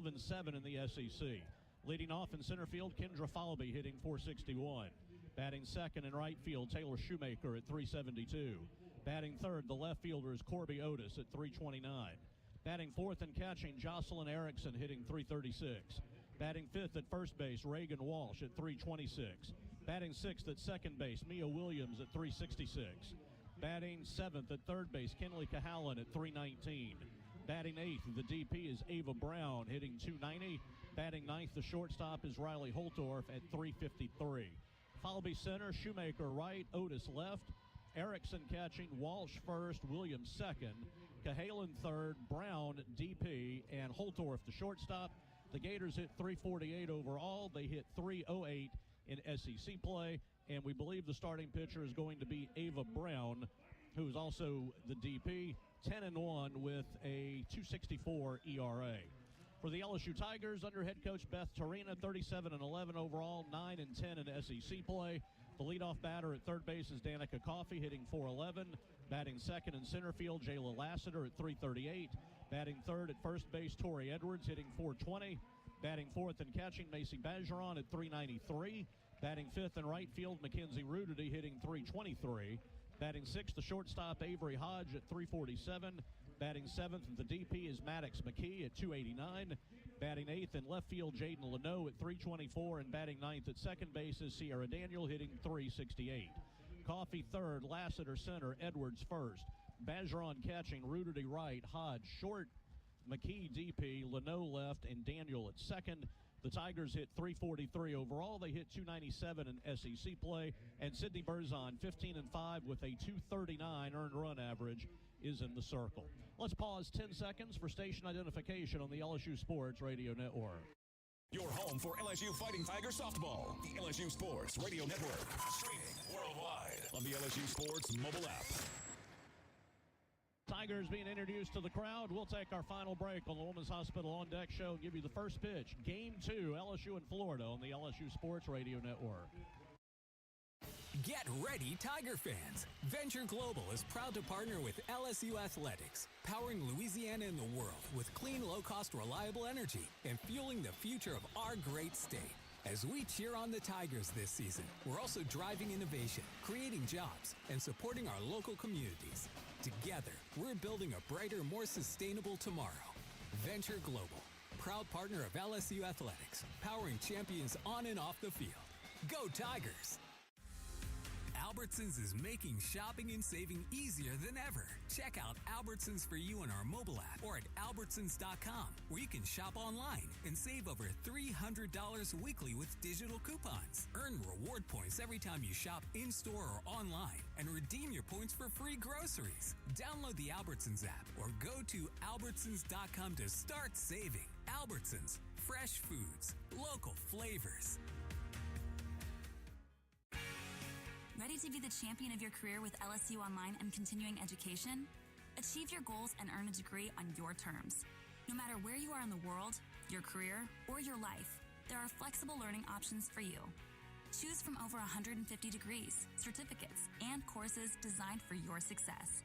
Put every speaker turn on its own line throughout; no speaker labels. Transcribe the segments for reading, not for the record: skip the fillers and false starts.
12-7 in the SEC. Leading off in center field, Kendra Falby hitting .461. Batting second in right field, Taylor Shoemaker at .372. Batting third, the left fielder is Corby Otis at .329. Batting fourth and catching, Jocelyn Erickson hitting .336. Batting fifth at first base, Reagan Walsh at .326. Batting sixth at second base, Mia Williams at .366. Batting seventh at third base, Kenley Cahalan at .319. Batting eighth, the DP is Ava Brown hitting .290. Batting ninth, the shortstop is Riley Holtorf at .353. Falby center, Shoemaker right, Otis left. Erickson catching, Walsh first, Williams second, Cahalan third, Brown DP, and Holtorf the shortstop. The Gators hit .348 overall. They hit .308 in SEC play, and we believe the starting pitcher is going to be Ava Brown, who is also the DP, 10-1 with a .264 ERA. For the LSU Tigers, under head coach Beth Torina, 37-11 overall, 9-10 in SEC play. The leadoff batter at third base is Danica Coffey, hitting .411. Batting second in center field, Jayla Lassiter at .338. Batting third at first base, Tori Edwards, hitting .420. Batting fourth and catching, Macy Bergeron at .393. Batting fifth in right field, Mackenzie Rudity, hitting .323. Batting sixth, the shortstop, Avery Hodge at .347. Batting seventh, the DP is Maddox McKee at .289. Batting eighth in left field, Jaden Leno at .324. And batting ninth at second base is Sierra Daniel, hitting .368. Coffey third, Lassiter center, Edwards first. Bergeron catching, Rudity right, Hodge short, McKee DP, Leno left, and Daniel at second. The Tigers hit .343 overall. They hit .297 in SEC play. And Sydney Berzon, 15-5 with a .239 earned run average, is in the circle. Let's pause 10 seconds for station identification on the LSU Sports Radio Network.
Your home for LSU Fighting Tiger softball. The LSU Sports Radio Network. Streaming worldwide on the LSU Sports mobile app.
Tigers being introduced to the crowd. We'll take our final break on the Women's Hospital On Deck show and give you the first pitch. Game 2, LSU and Florida on the LSU Sports Radio Network.
Get ready, Tiger fans! Venture Global is proud to partner with LSU Athletics, powering Louisiana and the world with clean, low-cost, reliable energy and fueling the future of our great state. As we cheer on the Tigers this season, we're also driving innovation, creating jobs, and supporting our local communities. Together, we're building a brighter, more sustainable tomorrow. Venture Global, proud partner of LSU Athletics, powering champions on and off the field. Go Tigers! Albertsons is making shopping and saving easier than ever. Check out Albertsons for you on our mobile app or at albertsons.com, where you can shop online and save over $300 weekly with digital coupons. Earn reward points every time you shop in-store or online and redeem your points for free groceries. Download the Albertsons app or go to albertsons.com to start saving. Albertsons, fresh foods, local flavors.
Ready to be the champion of your career with LSU Online and continuing education? Achieve your goals and earn a degree on your terms. No matter where you are in the world, your career, or your life, there are flexible learning options for you. Choose from over 150 degrees, certificates, and courses designed for your success.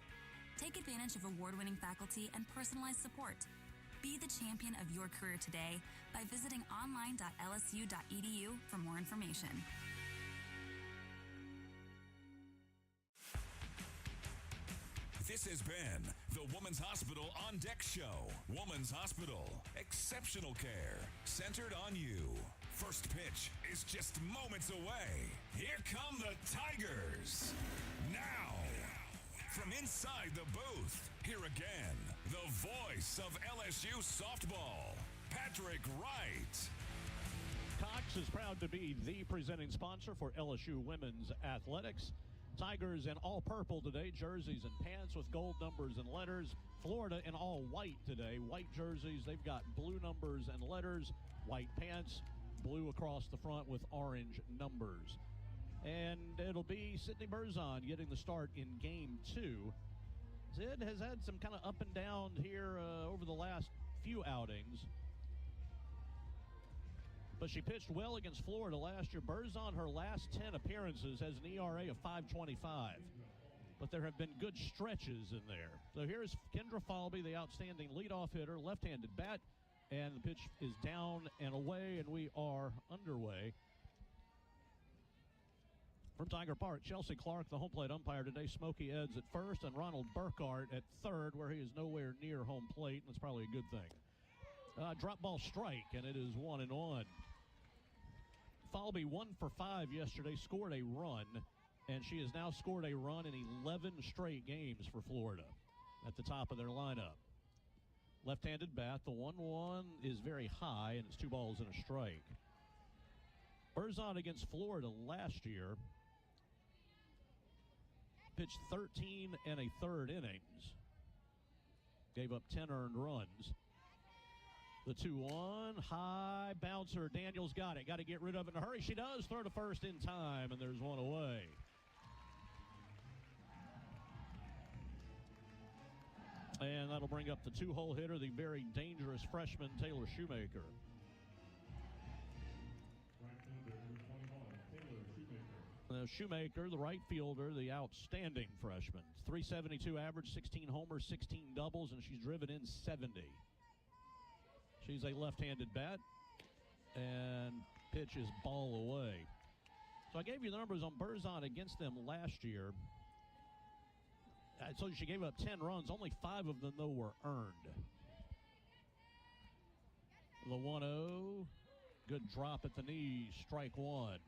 Take advantage of award-winning faculty and personalized support. Be the champion of your career today by visiting online.lsu.edu for more information.
This has been the Women's Hospital On Deck Show. Women's Hospital. Exceptional care. Centered on you. First pitch is just moments away. Here come the Tigers. Now, from inside the booth, here again, the voice of LSU softball, Patrick Wright.
Cox is proud to be the presenting sponsor for LSU Women's Athletics. Tigers in all purple today, jerseys and pants with gold numbers and letters. Florida in all white today, white jerseys. They've got blue numbers and letters, white pants, blue across the front with orange numbers. And it'll be Sydney Berzon getting the start in Game 2. Sid has had some kind of up and down here over the last few outings. But she pitched well against Florida last year. Berzon, her last 10 appearances, has an ERA of .525. But there have been good stretches in there. So here's Kendra Falby, the outstanding leadoff hitter, left-handed bat. And the pitch is down and away, and we are underway. From Tiger Park, Chelsea Clark, the home plate umpire today, Smokey Eds at first, and Ronald Burkhart at third, where he is nowhere near home plate, and that's probably a good thing. Drop ball strike, and it is 1-1. Falby 1 for 5 yesterday, scored a run, and she has now scored a run in 11 straight games for Florida at the top of their lineup. Left-handed bat, the 1-1 is very high, and it's 2 balls and a strike. Berzon against Florida last year pitched 13 and a third innings. Gave up 10 earned runs. The 2-1, high bouncer. Daniels got it. Got to get rid of it in a hurry. She does throw to first in time, and there's one away. And that'll bring up the 2-hole hitter, the very dangerous freshman, Taylor Shoemaker. Shoemaker, the right fielder, the outstanding freshman. 372 average, 16 homers, 16 doubles, and she's driven in 70. She's a left-handed bat, and pitch is ball away. So I gave you the numbers on Berzon against them last year. I told you she gave up 10 runs. Only 5 of them, though, were earned. The 1-0, good drop at the knees, strike one.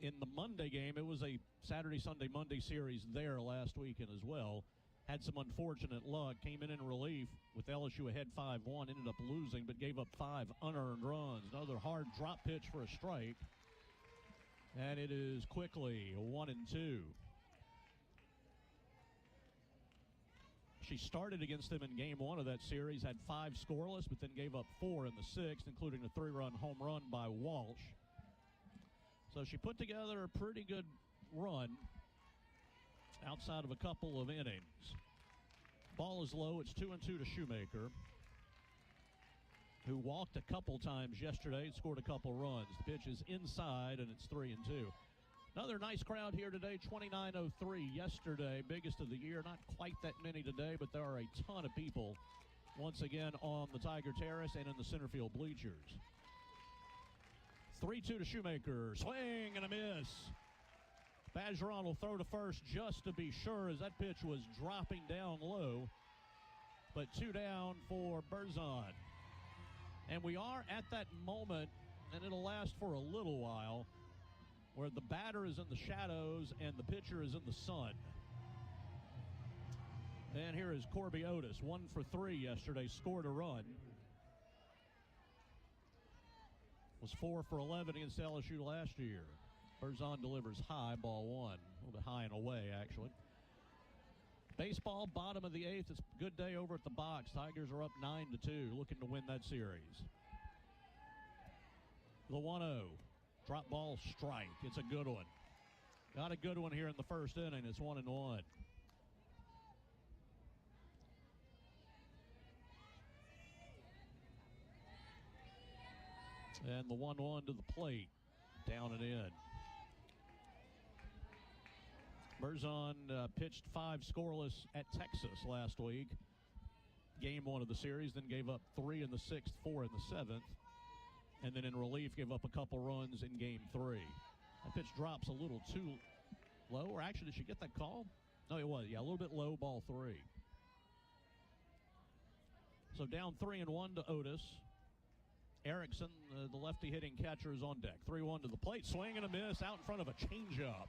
In the Monday game, it was a Saturday, Sunday, Monday series there last weekend as well. Had some unfortunate luck, came in relief with LSU ahead 5-1, ended up losing, but gave up 5 unearned runs. Another hard drop pitch for a strike. And it is quickly a 1-2. She started against them in game 1 of that series, had 5 scoreless, but then gave up 4 in the 6th, including a 3-run home run by Walsh. So she put together a pretty good run outside of a couple of innings. Ball is low. It's 2-2 to Shoemaker, who walked a couple times yesterday and scored a couple runs. The pitch is inside, and it's 3-2. Another nice crowd here today, 2903 yesterday, biggest of the year. Not quite that many today, but there are a ton of people once again on the Tiger Terrace and in the center field bleachers. 3-2 to Shoemaker. Swing and a miss. Bergeron will throw to first just to be sure, as that pitch was dropping down low. But 2 down for Berzon. And we are at that moment, and it'll last for a little while, where the batter is in the shadows and the pitcher is in the sun. And here is Corby Otis, 1 for 3 yesterday, scored a run. Was 4 for 11 against LSU last year. Berzon delivers high, ball 1. A little bit high and away, actually. Baseball, bottom of the 8th. It's a good day over at the box. Tigers are up 9-2, looking to win that series. The 1-0. Drop ball strike. It's a good one. Got a good one here in the first inning. It's 1-1. And the 1-1 to the plate. Down and in. Berzon pitched 5 scoreless at Texas last week. Game 1 of the series, then gave up 3 in the 6th, 4 in the 7th. And then in relief, gave up a couple runs in game 3. That pitch drops a little too low. Or actually, did she get that call? No, it was. Yeah, a little bit low, ball 3. So down 3-1 to Otis. Erickson, the lefty hitting catcher, is on deck. 3-1 to the plate. Swing and a miss out in front of a changeup.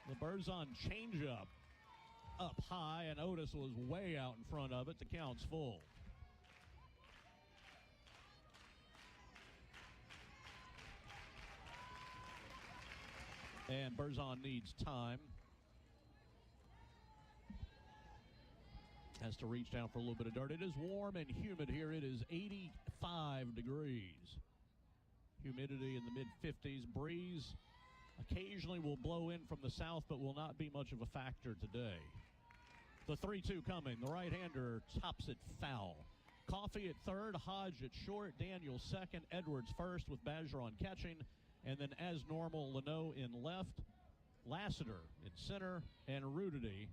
The Berzon changeup up high, and Otis was way out in front of it. The count's full. And Berzon needs time. Has to reach down for a little bit of dirt. It is warm and humid here. It is 85 degrees. Humidity in the mid-50s. Breeze occasionally will blow in from the south, but will not be much of a factor today. The 3-2 coming. The right-hander tops it foul. Coffey at third, Hodge at short, Daniels second, Edwards first with Bergeron catching, and then as normal, Leno in left, Lassiter in center, and Rudity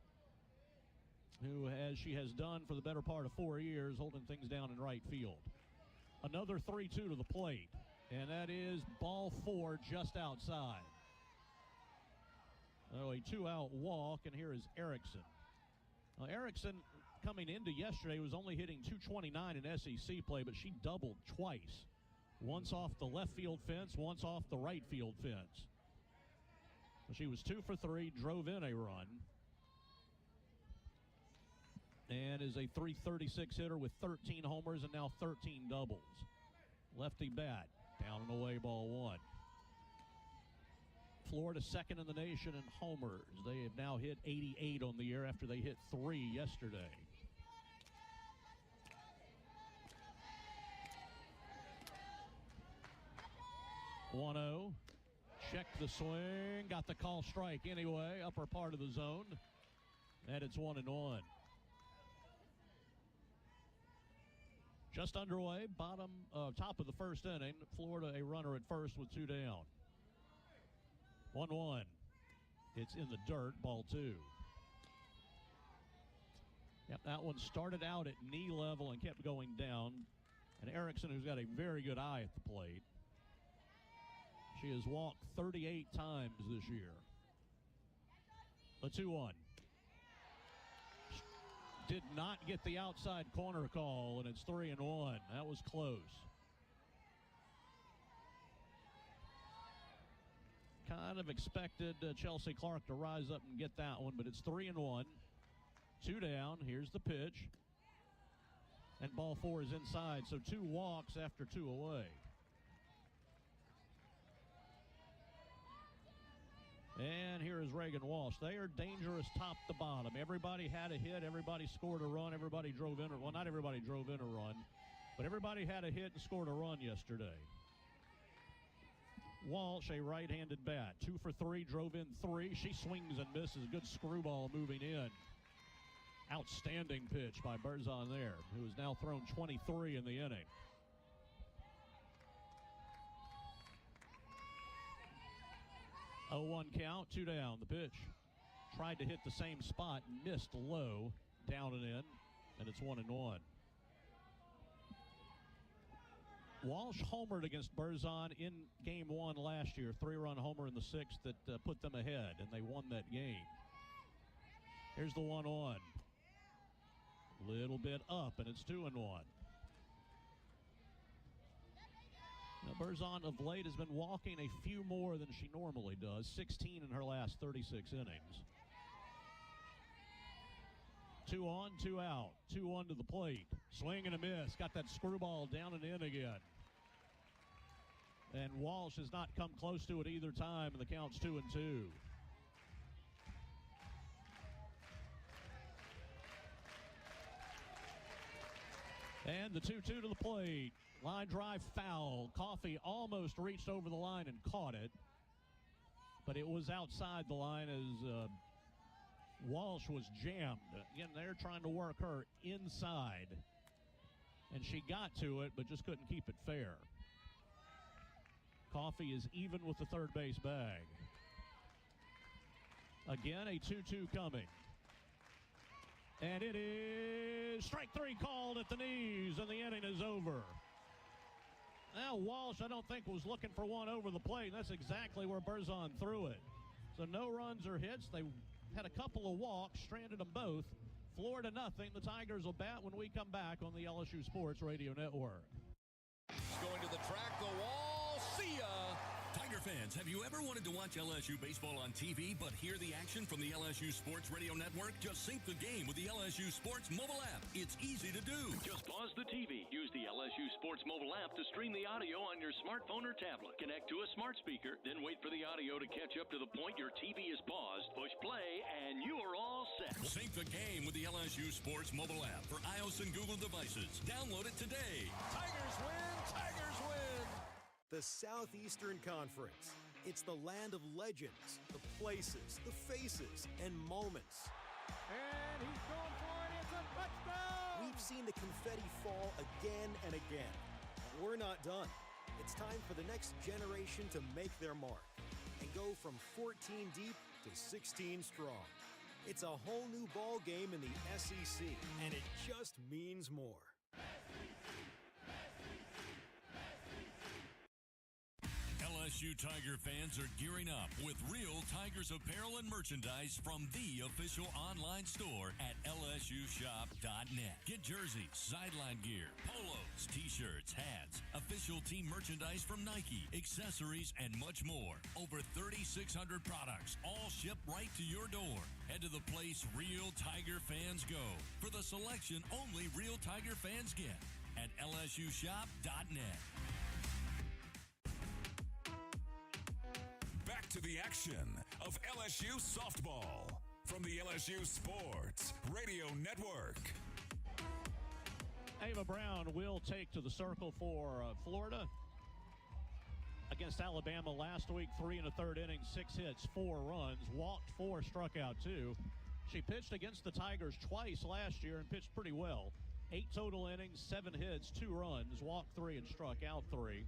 who, as she has done for the better part of 4 years, holding things down in right field. Another 3-2 to the plate, and that is ball 4 just outside. Oh, a 2-out walk, and here is Erickson. Now, Erickson, coming into yesterday, was only hitting .229 in SEC play, but she doubled twice. Once off the left field fence, once off the right field fence. She was 2 for 3, drove in a run, and is a .336 hitter with 13 homers and now 13 doubles. Lefty bat, down and away, ball 1. Florida second in the nation in homers. They have now hit 88 on the year after they hit 3 yesterday. One-0. Checked the swing, got the call strike anyway, upper part of the zone, and it's 1-1. Just underway, top of the first inning. Florida a runner at first with 2 down. 1-1. It's in the dirt, ball 2. Yep, that one started out at knee level and kept going down. And Erickson, who's got a very good eye at the plate, she has walked 38 times this year. A 2-1. Did not get the outside corner call, and it's 3-1. That was close. Kind of expected Chelsea Clark to rise up and get that one, but it's 3-1. 2 down. Here's the pitch. And ball 4 is inside, so 2 walks after 2 away. And here is Reagan Walsh. They are dangerous top to bottom. Everybody had a hit. Everybody scored a run. Everybody drove in. Well, not everybody drove in a run, but everybody had a hit and scored a run yesterday. Walsh, a right-handed bat. 2 for 3, drove in 3. She swings and misses. Good screwball moving in. Outstanding pitch by Berzon there, who has now thrown 23 in the inning. A 1 count, 2 down. The pitch tried to hit the same spot, missed low, down and in, and it's 1-1. Walsh homered against Berzon in game 1 last year. 3-run homer in the 6th that put them ahead, and they won that game. Here's the 1-1. Little bit up, and it's 2-1. Now, Berzon of late has been walking a few more than she normally does, 16 in her last 36 innings. 2 on, 2 out, 2-1 to the plate. Swing and a miss, got that screwball down and in again. And Walsh has not come close to it either time, and the count's 2-2. And the 2-2 to the plate. Line drive foul. Coffey almost reached over the line and caught it, but it was outside the line as Walsh was jammed. Again, they're trying to work her inside, and she got to it, but just couldn't keep it fair. Coffey is even with the third base bag. Again, a 2-2 coming. And it is strike 3 called at the knees, and the inning is over. Now, Walsh, I don't think, was looking for one over the plate. That's exactly where Berzon threw it. So no runs or hits. They had a couple of walks, stranded them both. Florida nothing. The Tigers will bat when we come back on the LSU Sports Radio Network.
Going to the track, the wall. See ya.
Tiger fans, have you ever wanted to watch LSU baseball on TV but hear the action from the LSU Sports Radio Network? Just sync the game with the LSU Sports mobile app. It's easy to do.
Just pause the TV. Use the LSU Sports mobile app to stream the audio on your smartphone or tablet. Connect to a smart speaker, then wait for the audio to catch up to the point your TV is paused. Push play, and you are all set.
Sync the game with the LSU Sports mobile app for iOS and Google devices. Download it today.
Tigers win. Tigers win.
The Southeastern Conference. It's the land of legends, the places, the faces, and moments.
And he's going for it. It's a touchdown.
We've seen the confetti fall again and again. We're not done. It's time for the next generation to make their mark and go from 14 deep to 16 strong. It's a whole new ball game in the SEC, and it just means more.
LSU Tiger fans are gearing up with real Tigers apparel and merchandise from the official online store at lsushop.net. Get jerseys, sideline gear, polos, t-shirts, hats, official team merchandise from Nike, accessories, and much more. Over 3,600 products, all shipped right to your door. Head to the place real Tiger fans go for the selection only real Tiger fans get at lsushop.net.
Back to the action of LSU softball from the LSU Sports Radio Network.
Ava Brown will take to the circle for Florida. Against Alabama last week, 3 1/3 innings, 6 hits, 4 runs, walked 4, struck out 2. She pitched against the Tigers twice last year and pitched pretty well. 8 total innings, 7 hits, 2 runs, walked 3 and struck out 3.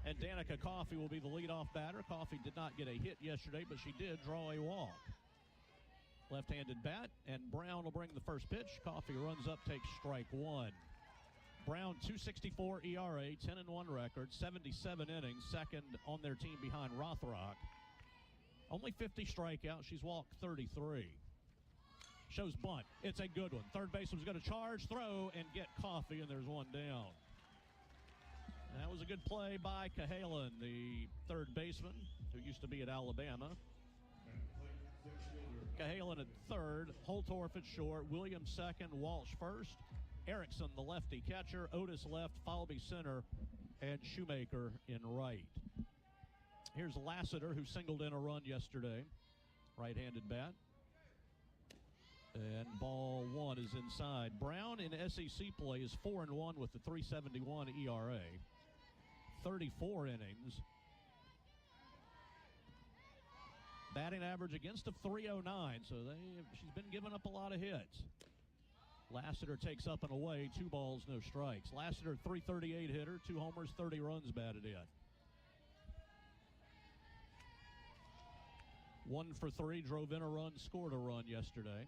And Danica Coffey will be the leadoff batter. Coffey did not get a hit yesterday, but she did draw a walk. Left-handed bat, and Brown will bring the first pitch. Coffey runs up, takes strike 1. Brown, 2.64 ERA, 10-1 record, 77 innings, second on their team behind Rothrock. Only 50 strikeouts. She's walked 33. Shows bunt. It's a good one. Third baseman's going to charge, throw, and get Coffey, and there's one down. That was a good play by Cahalan, the third baseman, who used to be at Alabama. Cahalan at third, Holtorf at short, Williams second, Walsh first, Erickson the lefty catcher, Otis left, Falby center, and Shoemaker in right. Here's Lassiter, who singled in a run yesterday, right-handed bat. And ball 1 is inside. Brown in SEC play is 4-1 with the 3.71 ERA. 34 innings. Batting average against a 3.09, so she's been giving up a lot of hits. Lassiter takes up and away, 2 balls, no strikes. Lassiter, 338 hitter, 2 homers, 30 runs batted in. 1 for 3, drove in a run, scored a run yesterday.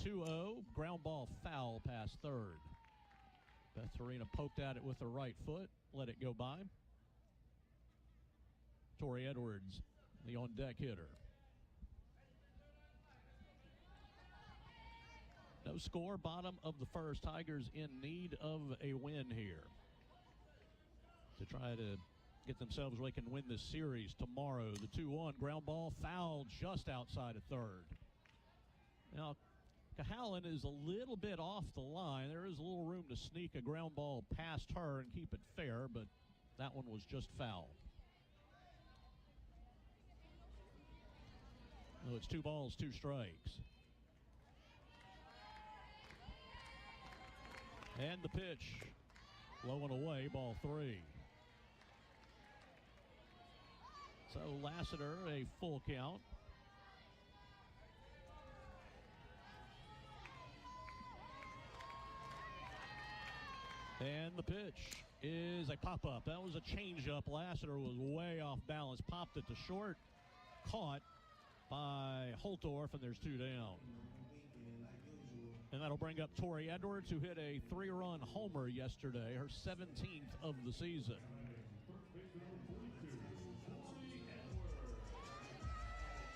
2-0, ground ball foul past third. Beth Torina poked at it with her right foot, let it go by. Tori Edwards, the on-deck hitter. No score, bottom of the first. Tigers in need of a win here to try to get themselves where they can win this series tomorrow. The 2-1 ground ball foul just outside of third. Now, Cahalan is a little bit off the line. There is a little room to sneak a ground ball past her and keep it fair, but that one was just foul. So it's 2 balls, 2 strikes. And the pitch, low and away, ball 3. So Lassiter, a full count. And the pitch is a pop-up. That was a change-up. Lassiter was way off balance, popped it to short, caught by Holtorf, and there's 2 down. And that'll bring up Tori Edwards, who hit a 3-run homer yesterday, her 17th of the season.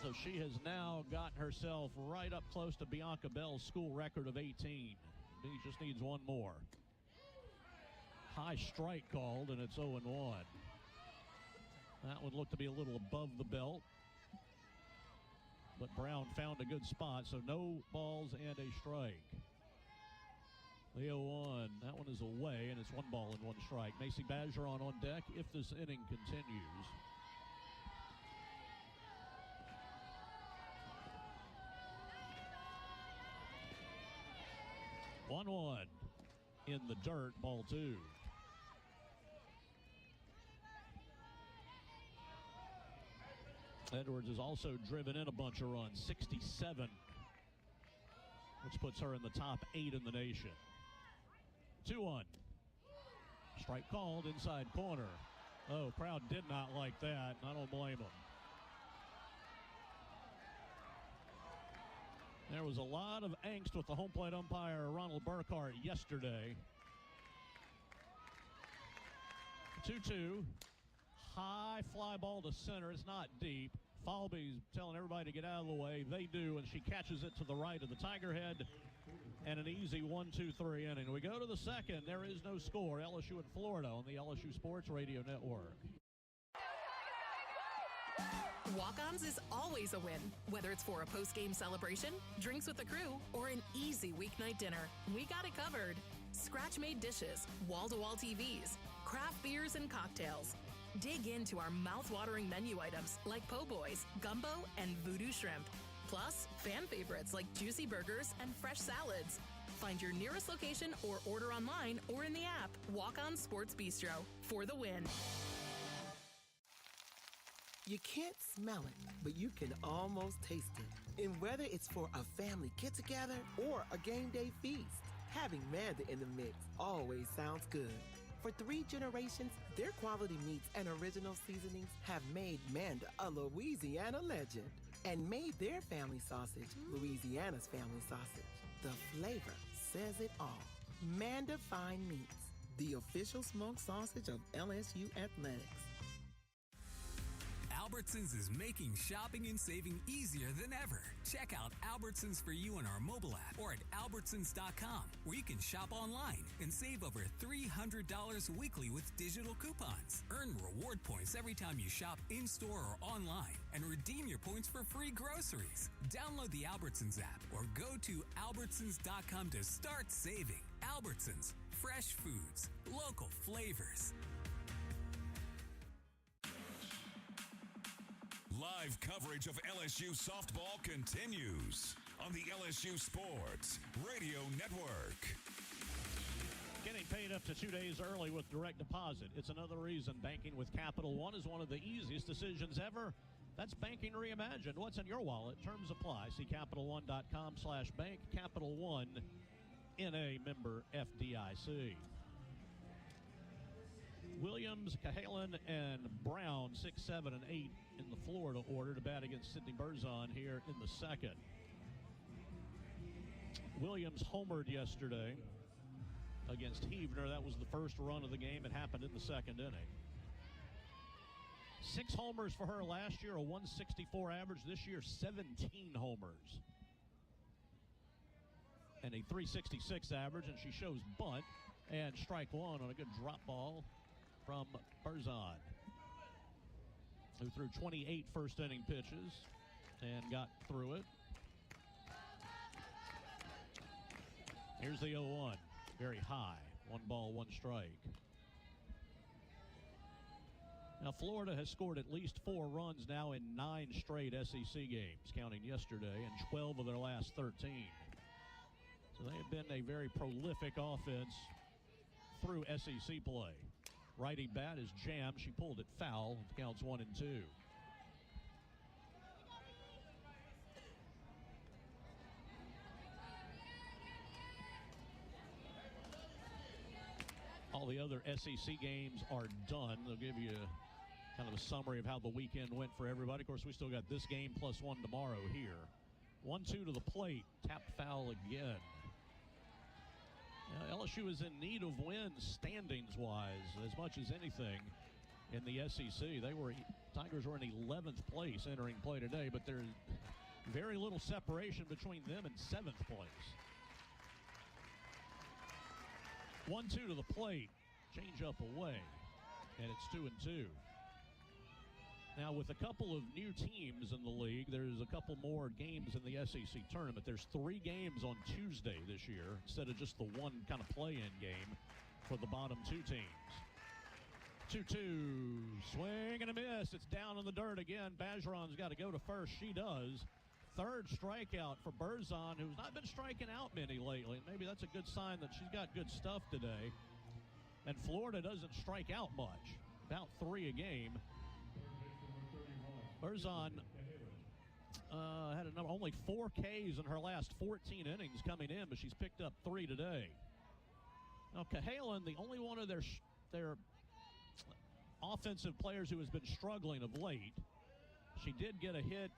So she has now gotten herself right up close to Bianca Bell's school record of 18. She just needs 1 more. High strike called, and it's 0-1. That one looked to be a little above the belt. But Brown found a good spot, so no balls and a strike. The 0-1, that one is away, and it's 1 ball and 1 strike. Macy Badgeron on deck if this inning continues. One in the dirt, ball 2. Edwards has also driven in a bunch of runs, 67, which puts her in the top 8 in the nation. 2-1. Strike called, inside corner. Oh, crowd did not like that, and I don't blame them. There was a lot of angst with the home plate umpire, Ronald Burkhart, yesterday. 2-2. High fly ball to center. It's not deep. Falby's telling everybody to get out of the way. They do, and she catches it to the right of the Tiger head. And an easy 1-2-3 inning. We go to the second. There is no score. LSU and Florida on the LSU Sports Radio Network.
Walk-Ons is always a win. Whether it's for a post-game celebration, drinks with the crew, or an easy weeknight dinner, we got it covered. Scratch-made dishes, wall-to-wall TVs, craft beers and cocktails. Dig into our mouth-watering menu items like po' boys, gumbo, and voodoo shrimp. Plus, fan favorites like juicy burgers and fresh salads. Find your nearest location or order online or in the app. Walk-On Sports Bistro for the win.
You can't smell it, but you can almost taste it. And whether it's for a family get-together or a game day feast, having Manda in the mix always sounds good. For 3 generations, their quality meats and original seasonings have made Manda a Louisiana legend and made their family sausage Louisiana's family sausage. The flavor says it all. Manda Fine Meats, the official smoked sausage of LSU Athletics.
Albertsons is making shopping and saving easier than ever. Check out Albertsons for you on our mobile app or at albertsons.com, where you can shop online and save over $300 weekly with digital coupons. Earn reward points every time you shop in-store or online and redeem your points for free groceries. Download the Albertsons app or go to albertsons.com to start saving. Albertsons, fresh foods, local flavors.
Live coverage of LSU softball continues on the LSU Sports Radio Network.
Getting paid up to 2 days early with direct deposit. It's another reason banking with Capital One is one of the easiest decisions ever. That's banking reimagined. What's in your wallet? Terms apply. See CapitalOne.com/bank. Capital One, NA member FDIC. Williams, Cahalan, and Brown, 6, 7, and 8 in the Florida order to bat against Sydney Berzon here in the second. Williams homered yesterday against Heavner. That was the first run of the game. It happened in the second inning. 6 homers for her last year, a 164 average. This year, 17 homers. And a 366 average, and she shows bunt and strike one on a good drop ball from Berzon, who threw 28 first-inning pitches and got through it. Here's the 0-1, very high, 1 ball, 1 strike. Now, Florida has scored at least 4 runs now in 9 straight SEC games, counting yesterday, and 12 of their last 13. So they have been a very prolific offense through SEC play. Righty bat is jammed. She pulled it foul. It counts 1 and 2. All the other SEC games are done. They'll give you kind of a summary of how the weekend went for everybody. Of course, we still got this game plus 1 tomorrow here. 1-2 to the plate. Tapped foul again. Now, LSU is in need of wins standings-wise as much as anything in the SEC. Tigers were in 11th place entering play today, but there's very little separation between them and 7th place. 1-2 to the plate. Change up away, and it's 2-2. Now, with a couple of new teams in the league, there's a couple more games in the SEC tournament. There's 3 games on Tuesday this year instead of just the one kind of play-in game for the bottom 2 teams. 2-2, swing and a miss. It's down in the dirt again. Bergeron's got to go to first. She does. 3rd strikeout for Berzon, who's not been striking out many lately. Maybe that's a good sign that she's got good stuff today. And Florida doesn't strike out much, about 3 a game. Berzon had only 4 Ks in her last 14 innings coming in, but she's picked up 3 today. Now, Cahalan, the only one of their offensive players who has been struggling of late. She did get a hit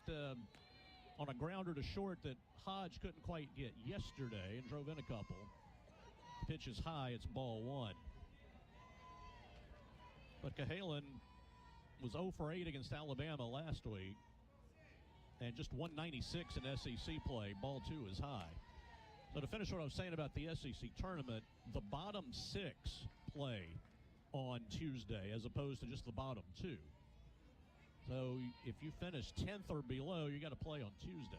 on a grounder to short that Hodge couldn't quite get yesterday and drove in a couple. Pitch is high, it's ball one. But Cahalan was 0 for 8 against Alabama last week, and just 196 in SEC play. Ball two is high. So to finish what I was saying about the SEC tournament, the bottom six play on Tuesday as opposed to just the bottom two. So if you finish 10th or below, you got to play on Tuesday.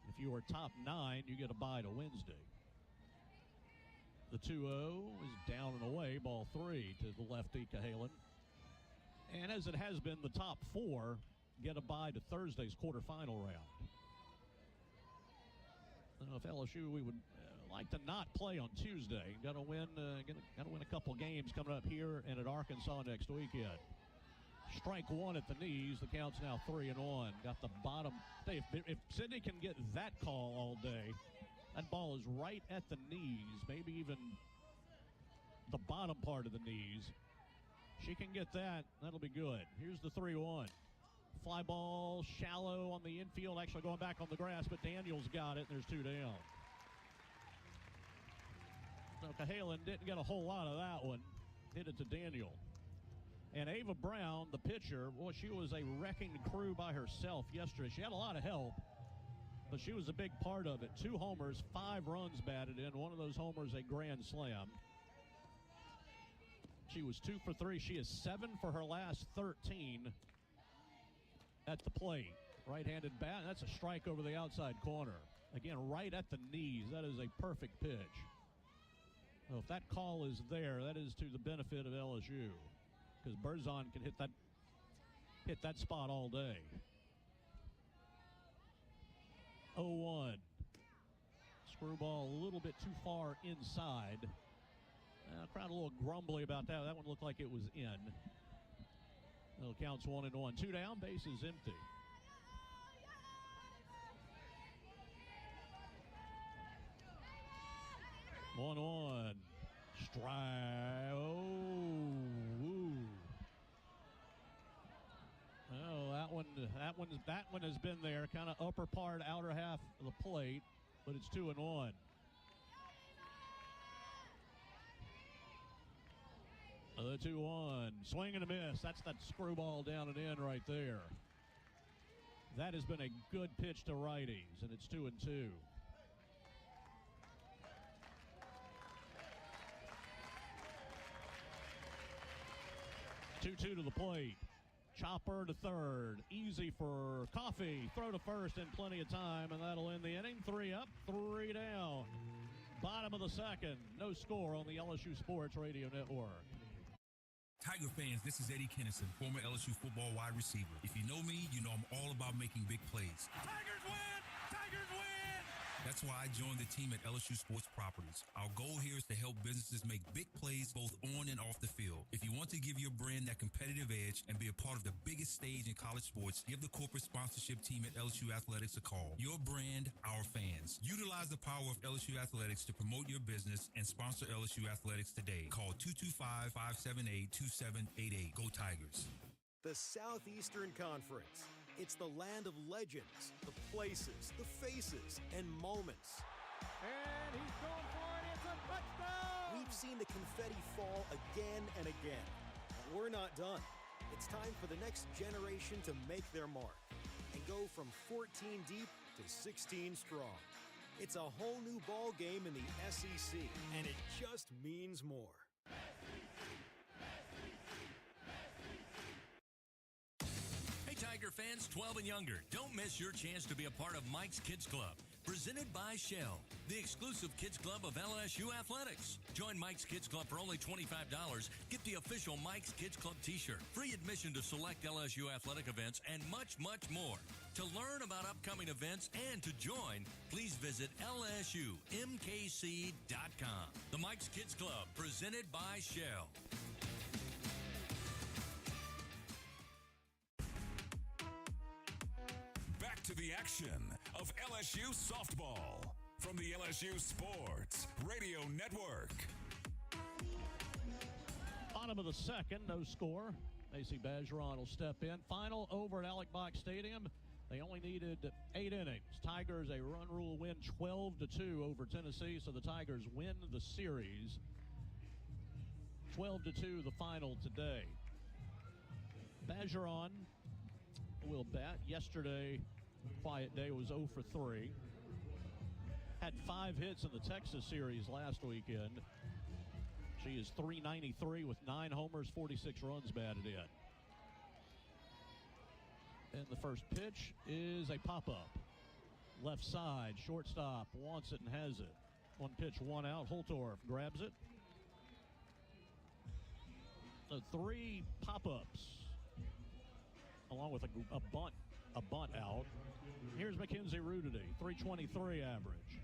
If you are top 9, you get a bye to Wednesday. The 2-0 is down and away, ball three to the lefty Cahalan. And as it has been, the top 4 get a bye to Thursday's quarterfinal round. If LSU, we would like to not play on Tuesday. Got to win a couple games coming up here and at Arkansas next weekend. Strike one at the knees. The count's now 3-1. Got the bottom. If Sydney can get that call all day, that ball is right at the knees, maybe even the bottom part of the knees. She can get that. That'll be good. Here's the 3-1. Fly ball shallow on the infield, actually going back on the grass, but Daniels got it, and there's 2 down. So Cahalan didn't get a whole lot of that one. Hit it to Daniel. And Ava Brown, the pitcher, well, she was a wrecking crew by herself yesterday. She had a lot of help, but she was a big part of it. 2 homers, 5 runs batted in. One of those homers a grand slam. She was 2 for 3. She is 7 for her last 13 at the plate. Right-handed bat. That's a strike over the outside corner. Again, right at the knees. That is a perfect pitch. So if that call is there, that is to the benefit of LSU, because Berzon can hit that spot all day. 0-1. Screwball a little bit too far inside. Crowd a little grumbly about that. That one looked like it was in. It'll counts 1-1. 2 down, base is empty. One. Strike. Oh, that one has been there, kind of upper part, outer half of the plate, but it's 2-1. The 2-1. Swing and a miss. That's that screwball down and in right there. That has been a good pitch to righties, and it's 2-2. Two to the plate. Chopper to third. Easy for Coffee. Throw to first in plenty of time, and that'll end the inning. 3 up, 3 down. Bottom of the second. No score on the LSU Sports Radio Network.
Tiger fans, this is Eddie Kennison, former LSU football wide receiver. If you know me, you know I'm all about making big plays.
Tigers win! Tigers win!
That's why I joined the team at LSU Sports Properties. Our goal here is to help businesses make big plays both on and off the field. If you want to give your brand that competitive edge and be a part of the biggest stage in college sports, give the corporate sponsorship team at LSU Athletics a call. Your brand, our fans. Utilize the power of LSU Athletics to promote your business and sponsor LSU Athletics today. Call 225-578-2788. Go Tigers.
The Southeastern Conference. It's the land of legends, the places, the faces, and moments.
And he's going for it. It's a touchdown!
We've seen the confetti fall again and again. But we're not done. It's time for the next generation to make their mark and go from 14 deep to 16 strong. It's a whole new ball game in the SEC, and it just means more.
Tiger fans 12 and younger, don't miss your chance to be a part of Mike's Kids Club, presented by Shell, the exclusive kids club of LSU Athletics. Join Mike's Kids Club for only $25. Get the official Mike's Kids Club t-shirt, free admission to select LSU athletic events, and much, much more. To learn about upcoming events and to join, please visit LSUMKC.com. The Mike's Kids Club, presented by Shell.
To the action of LSU softball from the LSU Sports Radio Network.
Bottom of the second, no score. AC Bergeron will step in. Final over at Alec Box Stadium. They only needed 8 innings. Tigers a run rule win 12-2 over Tennessee, so the Tigers win the series. 12-2 the final today. Bergeron will bat. Yesterday, quiet day, was 0 for 3. Had 5 hits in the Texas series last weekend. She is .393 with 9 homers, 46 runs batted in. And the first pitch is a pop-up. Left side, shortstop wants it and has it. 1 pitch, 1 out. Holtorf grabs it. So 3 pop-ups, along with a bunt out. Here's Mackenzie Rudity, .323 average.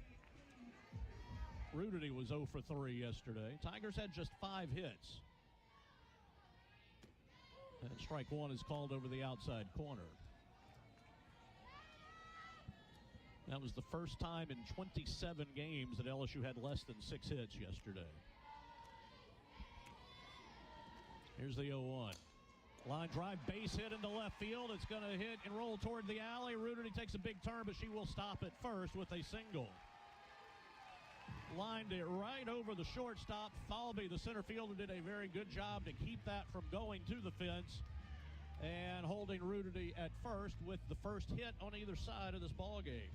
Rudity was 0 for 3 yesterday. Tigers had just 5 hits. And strike 1 is called over the outside corner. That was the first time in 27 games that LSU had less than 6 hits yesterday. Here's the 0-1. Line drive, base hit into left field. It's going to hit and roll toward the alley. Rudity takes a big turn, but she will stop at first with a single. Lined it right over the shortstop. Falby, the center fielder, did a very good job to keep that from going to the fence and holding Rudity at first with the first hit on either side of this ball game.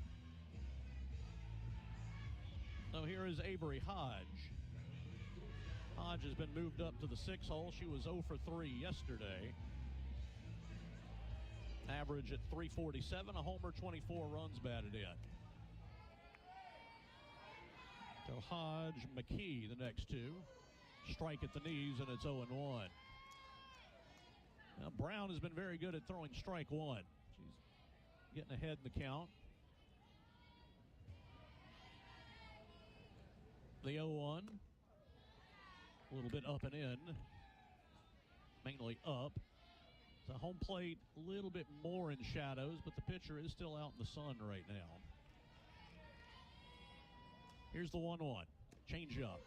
So here is Avery Hodge. Hodge has been moved up to the 6 hole. She was 0 for 3 yesterday. Average at .347, a homer, 24 runs batted in. So Hodge, McKee, the next 2. Strike at the knees, and it's 0-1. Now, Brown has been very good at throwing strike 1. She's getting ahead in the count. The 0-1. A little bit up and in. Mainly up. So home plate a little bit more in shadows, but the pitcher is still out in the sun right now. Here's the 1-1. Change up.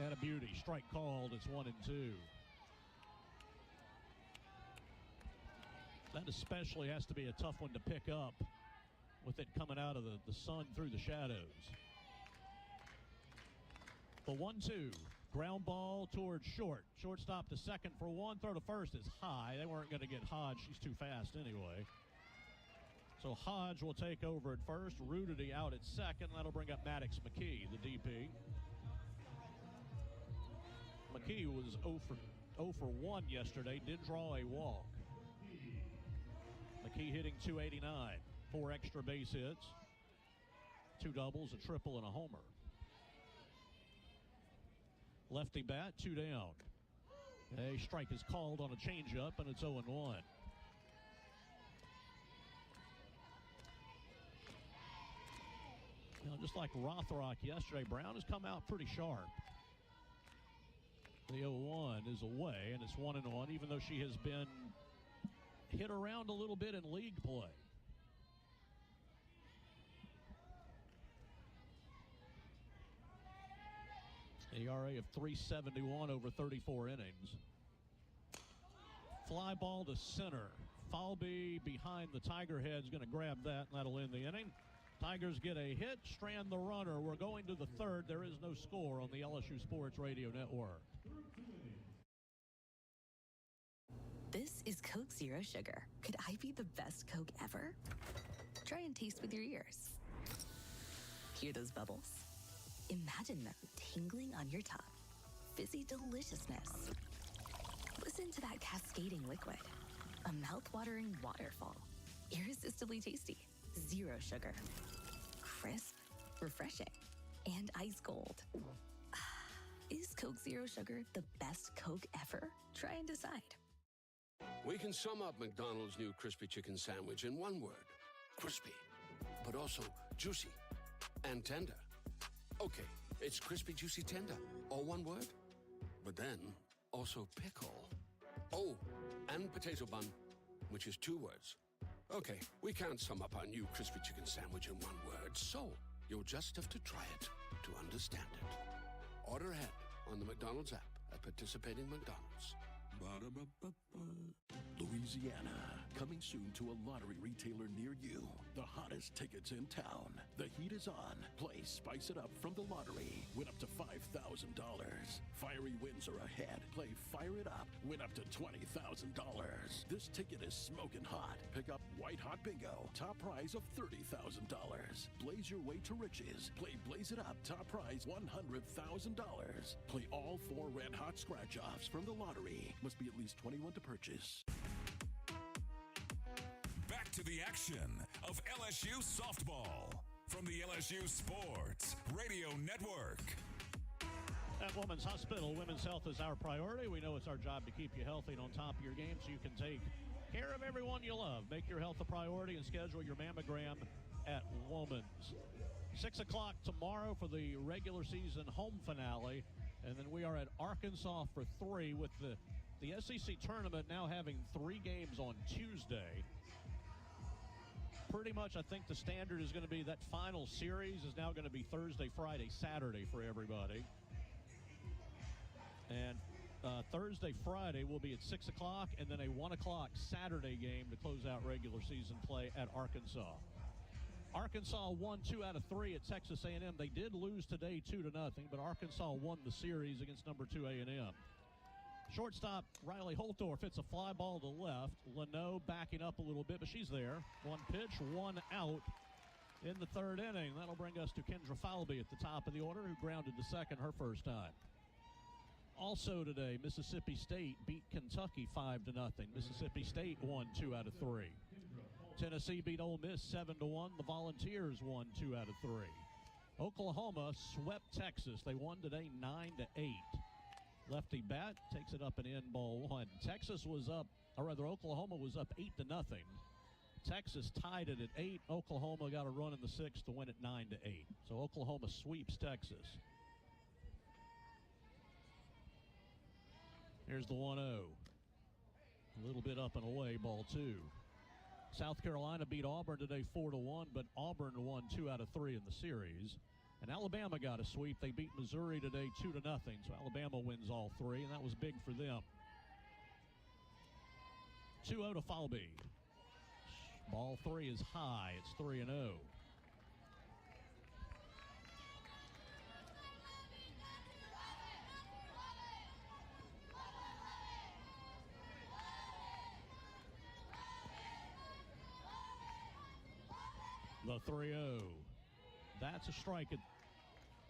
And a beauty. Strike called. It's 1-2. That especially has to be a tough one to pick up with it coming out of the sun through the shadows. The 1-2. Ground ball towards short. Shortstop to second for 1. Throw to first is high. They weren't going to get Hodge. She's too fast anyway. So Hodge will take over at first. Rudity out at second. That'll bring up Maddox McKee, the DP. McKee was 0 for 1 yesterday. Did draw a walk. McKee hitting .289. 4 extra base hits. 2 doubles, a triple, and a homer. Lefty bat, 2 down. A strike is called on a changeup, and it's 0-1. You know, just like Rothrock yesterday, Brown has come out pretty sharp. The 0-1 is away, and it's 1-1, even though she has been hit around a little bit in league play. ERA of .371 over 34 innings. Fly ball to center. Falby behind the Tiger head's going to grab that, and that'll end the inning. Tigers get a hit, strand the runner. We're going to the 3rd. There is no score on the LSU Sports Radio Network.
This is Coke Zero Sugar. Could I be the best Coke ever? Try and taste with your ears. Hear those bubbles? Imagine them tingling on your tongue. Fizzy deliciousness. Listen to that cascading liquid. A mouth-watering waterfall. Irresistibly tasty. Zero sugar. Crisp, refreshing, and ice cold. Is Coke Zero Sugar the best Coke ever? Try and decide.
We can sum up McDonald's new crispy chicken sandwich in one word. Crispy, but also juicy and tender. Okay, it's crispy, juicy, tender, all one word. But then, also pickle. Oh, and potato bun, which is 2 words. Okay, we can't sum up our new crispy chicken sandwich in one word, so you'll just have to try it to understand it. Order ahead on the McDonald's app at participating McDonald's.
Louisiana, coming soon to a lottery retailer near you. The hottest tickets in town. The heat is on. Play Spice It Up from the lottery. Win up to $5,000. Fiery wins are ahead. Play Fire It Up. Win up to $20,000. This ticket is smoking hot. Pick up White Hot Bingo. Top prize of $30,000. Blaze your way to riches. Play Blaze It Up. Top prize $100,000. Play all 4 red hot scratch-offs from the lottery. Must be at least 21 to purchase.
Back to the action of LSU softball from the LSU Sports Radio Network.
At Women's Hospital, women's health is our priority. We know it's our job to keep you healthy and on top of your game so you can take care of everyone you love. Make your health a priority and schedule your mammogram at Women's. 6 o'clock tomorrow for the regular season home finale. And then we are at Arkansas for 3 with the SEC tournament now having 3 games on Tuesday. Pretty much, I think the standard is going to be that final series is now going to be Thursday, Friday, Saturday for everybody. And Thursday, Friday will be at 6 o'clock, and then a 1 o'clock Saturday game to close out regular season play at Arkansas. Arkansas won 2 out of 3 at Texas A&M. They did lose today 2-0, but Arkansas won the series against number 2 A&M. Shortstop Riley Holtorf hits a fly ball to left. Leno backing up a little bit, but she's there. 1 pitch, 1 out in the 3rd inning. That'll bring us to Kendra Falby at the top of the order, who grounded to second her first time. Also today, Mississippi State beat Kentucky 5-0. Mississippi State won 2 out of 3. Tennessee beat Ole Miss 7-1. The Volunteers won 2 out of 3. Oklahoma swept Texas. They won today 9-8. Lefty bat takes it up and in, ball 1. Texas was up, or rather Oklahoma was up 8-0. Texas tied it at 8. Oklahoma got a run in the 6th to win it 9-8. So Oklahoma sweeps Texas. Here's the 1-0. A little bit up and away, ball 2. South Carolina beat Auburn today 4-1, but Auburn won 2 out of 3 in the series. And Alabama got a sweep. They beat Missouri today 2-0. So Alabama wins all 3, and that was big for them. 2-0 to Falby. Ball 3 is high. It's 3-0. The 3-0. That's a strike.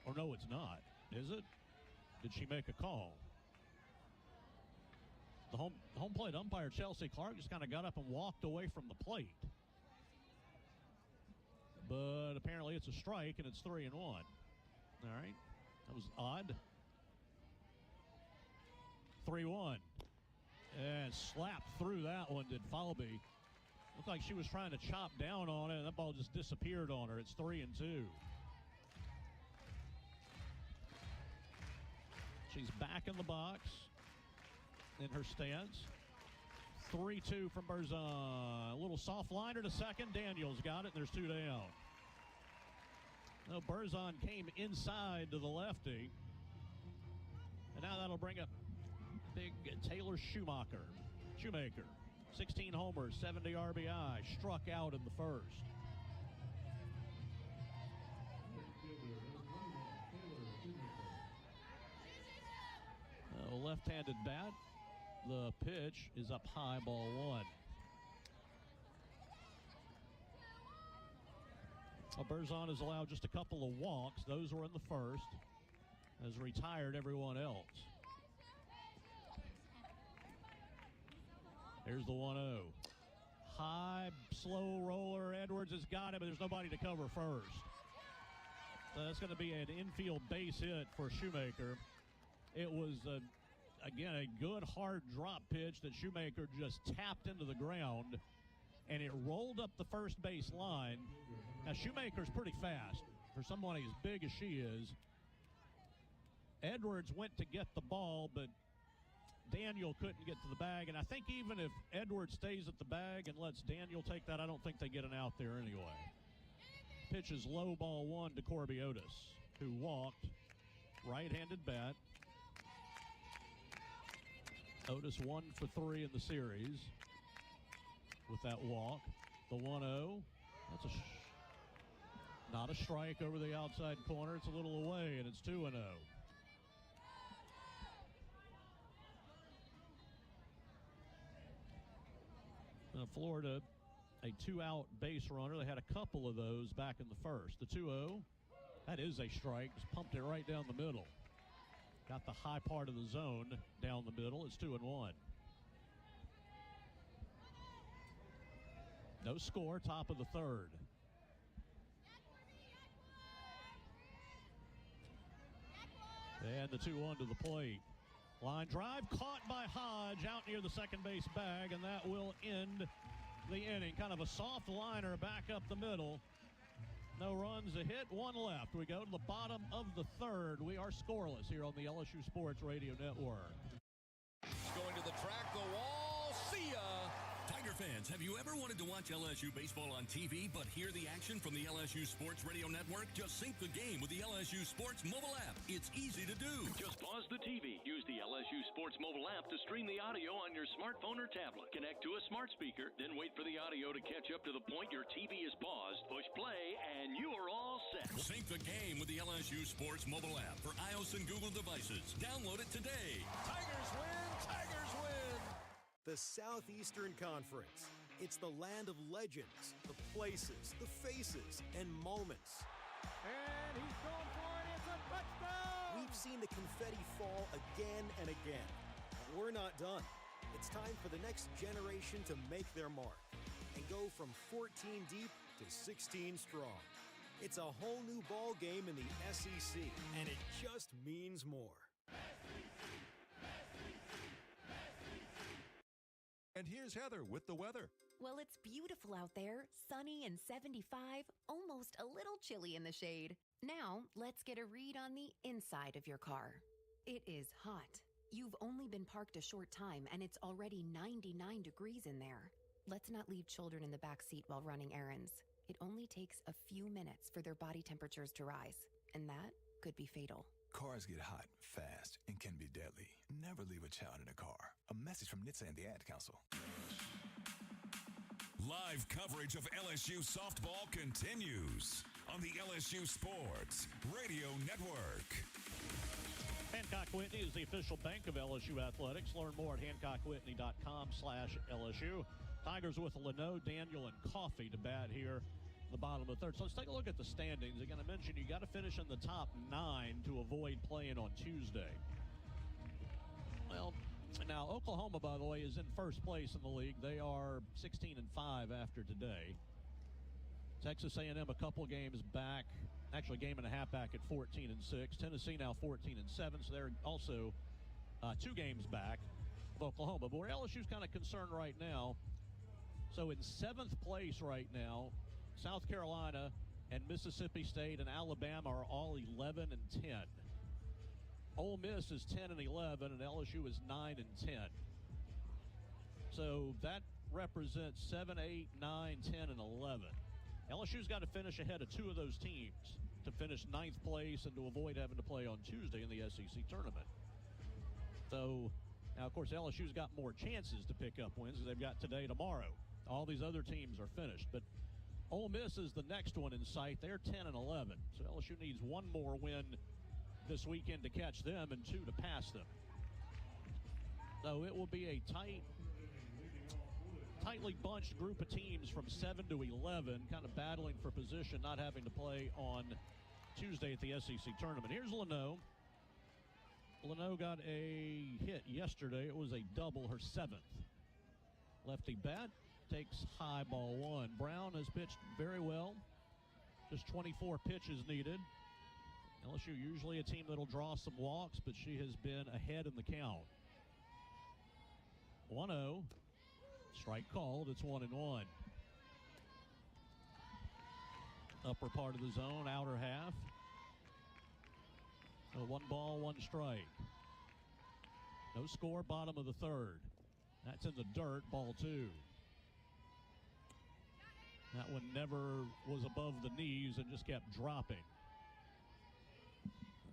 Or no, it's not. Is it? Did she make a call? The home plate umpire, Chelsea Clark, just kind of got up and walked away from the plate. But apparently it's a strike, and it's 3-1. All right. That was odd. 3-1. And slapped through that one, did Falby. Looked like she was trying to chop down on it, and that ball just disappeared on her. It's 3-2. She's back in the box in her stance. 3-2 from Berzon. A little soft liner to second. Daniels got it, and there's 2 down. No, Berzon came inside to the lefty. And now that'll bring up big Taylor Shoemaker. 16 homers, 70 RBI, struck out in the first. A left-handed bat. The pitch is up high, ball 1. Berzon has allowed just a couple of walks. Those were in the first. Has retired everyone else. Here's the 1-0. High, slow roller. Edwards has got it, but there's nobody to cover first. So that's going to be an infield base hit for Shoemaker. It was, again, a good hard drop pitch that Shoemaker just tapped into the ground, and it rolled up the first base line. Now, Shoemaker's pretty fast for someone as big as she is. Edwards went to get the ball, but Daniel couldn't get to the bag, and I think even if Edwards stays at the bag and lets Daniel take that, I don't think they get an out there anyway. Pitch is low, ball 1 to Corby Otis, who walked. Right-handed bat. Otis 1 for 3 in the series with that walk. The 1-0. That's not a strike over the outside corner. It's a little away, and it's 2-0. Florida, a 2-out base runner. They had a couple of those back in the first. The 2-0, that is a strike. Just pumped it right down the middle. Got the high part of the zone down the middle. It's 2-1. No score, top of the third. And the 2-1 to the plate. Line drive caught by Hodge out near the second base bag, and that will end the inning. Kind of a soft liner back up the middle. No runs, a hit, one left. We go to the bottom of the third. We are scoreless here on the LSU Sports Radio Network.
Going to the track, the wall, see ya! Tiger fans, have you ever wanted to watch LSU baseball on TV but hear the action from the LSU Sports Radio Network? Just sync the game with the LSU Sports mobile app. It's easy to do.
Just pause the TV. Use the LSU Sports mobile app to stream the audio on your smartphone or tablet. Connect to a smart speaker, then wait for the audio to catch up to the point your TV is paused. Push play, and you are all set.
Sync the game with the LSU Sports mobile app for iOS and Google devices. Download it today.
Tigers win! Tigers win!
The Southeastern Conference. It's the land of legends, the places, the faces, and moments.
And he's going for it. It's a touchdown!
We've seen the confetti fall again and again. But we're not done. It's time for the next generation to make their mark and go from 14 deep to 16 strong. It's a whole new ball game in the SEC, and it just means more.
And here's Heather with the weather.
Well, it's beautiful out there, sunny and 75, almost a little chilly in the shade. Now, let's get a read on the inside of your car. It is hot. You've only been parked a short time, and it's already 99 degrees in there. Let's not leave children in the back seat while running errands. It only takes a few minutes for their body temperatures to rise, and that could be fatal.
Cars get hot, fast, and can be deadly. Never leave a child in a car. A message from NHTSA and the Ad Council.
Live coverage of LSU softball continues on the LSU Sports Radio Network.
Hancock Whitney is the official bank of LSU Athletics. Learn more at hancockwhitney.com/LSU. Tigers with Leno, Daniel, and Coffey to bat here at the bottom of the third. So let's take a look at the standings. Again, I mentioned you got to finish in the top 9 to avoid playing on Tuesday. Well, now Oklahoma, by the way, is in first place in the league. They are 16-5 after today. Texas A&M a couple games back, actually a game and a half back at 14-6. Tennessee now 14-7, so they're also 2 games back of Oklahoma. But where LSU's kind of concerned right now, so in 7th place right now, South Carolina and Mississippi State and Alabama are all 11-10. Ole Miss is 10-11, and LSU is 9-10. So that represents 7, 8, 9, 10, and 11. LSU's got to finish ahead of 2 of those teams to finish 9th place and to avoid having to play on Tuesday in the SEC tournament. So now, of course, LSU's got more chances to pick up wins because they've got today, tomorrow. All these other teams are finished, but Ole Miss is the next one in sight. They're 10-11, so LSU needs 1 more win this weekend to catch them and 2 to pass them. So it will be a tightly bunched group of teams from 7 to 11, kind of battling for position, not having to play on Tuesday at the SEC tournament. Here's Leno. Leno got a hit yesterday. It was a double, her 7th. Lefty bat. Takes high, ball 1. Brown has pitched very well. Just 24 pitches needed. LSU usually a team that'll draw some walks, but she has been ahead in the count. 1-0. Strike called. It's 1-1. Upper part of the zone, outer half. So 1 ball, 1 strike. No score, bottom of the third. That's in the dirt, ball 2. That one never was above the knees and just kept dropping.